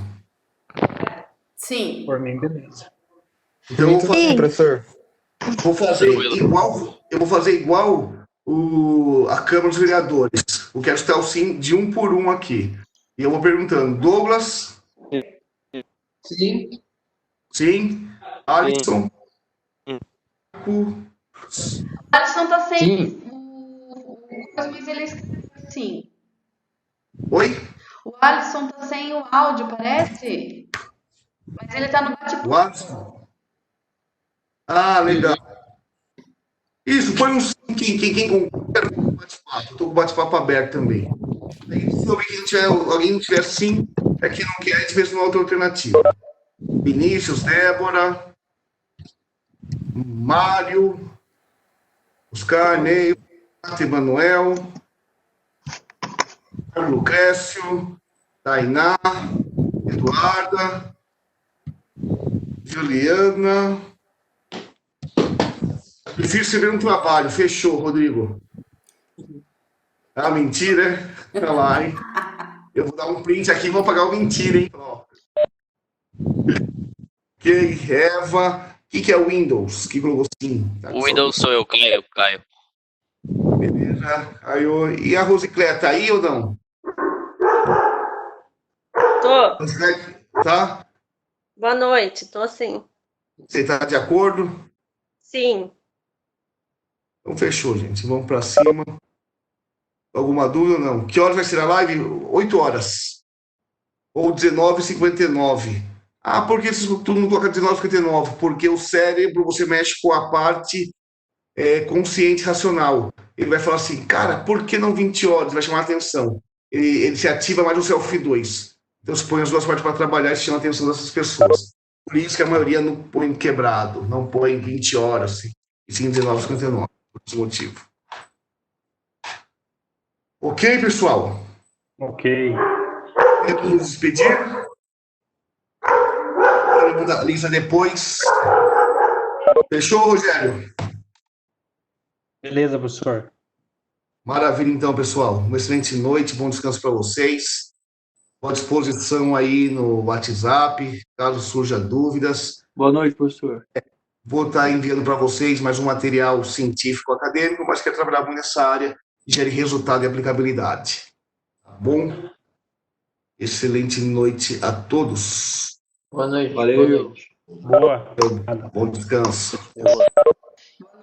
Sim. Por mim, beleza. Então, eu Professor. vou fazer igual a Câmara dos Vereadores. Eu quero estar o sim de um por um aqui. E eu vou perguntando: Douglas? Sim. Sim. Alisson? O Alisson tá sem. Sim. Mas ele escreveu assim. Oi? O Alisson tá sem o áudio, parece? Mas ele tá no bate-papo. O Alisson? Ah, legal. Isso, põe um sim. Quem concorda com o bate-papo? Estou com o bate-papo aberto também. Aí, se alguém não tiver sim, é que não quer, a gente vê uma outra alternativa. Vinícius, Débora, Mário, Oscar, Ney, Emanuel, Lucrécio, Tainá, Eduarda, Juliana. Prefiro escrever um trabalho. Fechou, Rodrigo. Ah, mentira, é? Tá lá, hein? Eu vou dar um print aqui e vou pagar o mentira, hein? Ó. Ok, Eva. O que é o Windows? Que colocou sim? Tá, O Windows sou eu, Caio. Beleza. Aí, e a Rosicléia tá aí ou não? Tô. Rosicléia, tá? Boa noite, tô sim. Você tá de acordo? Sim. Então fechou, gente. Vamos pra cima. Alguma dúvida ou não? Que horas vai ser a live? 8 horas. Ou 19h59. Ah, por que tu não coloca 19h59? Porque o cérebro, você mexe com a parte consciente racional. Ele vai falar assim, cara, por que não 20 horas? Vai chamar a atenção. Ele se ativa mais no Selfie 2. Então você põe as duas partes para trabalhar e chama a atenção dessas pessoas. Por isso que a maioria não põe quebrado, não põe 20 horas, e sim 19h59, por esse motivo. Ok, pessoal? Ok. Temos nos despedir. A lista depois. Fechou, Rogério? Beleza, professor. Maravilha, então, pessoal. Uma excelente noite, bom descanso para vocês. Estou à disposição aí no WhatsApp, caso surja dúvidas. Boa noite, professor. Vou estar enviando para vocês mais um material científico acadêmico, mas quero trabalhar muito nessa área de gere resultado e aplicabilidade. Tá bom? Excelente noite a todos. Boa noite. Valeu. Boa noite. Boa. Bom descanso.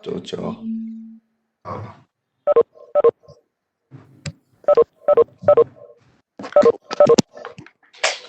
Tchau, tchau.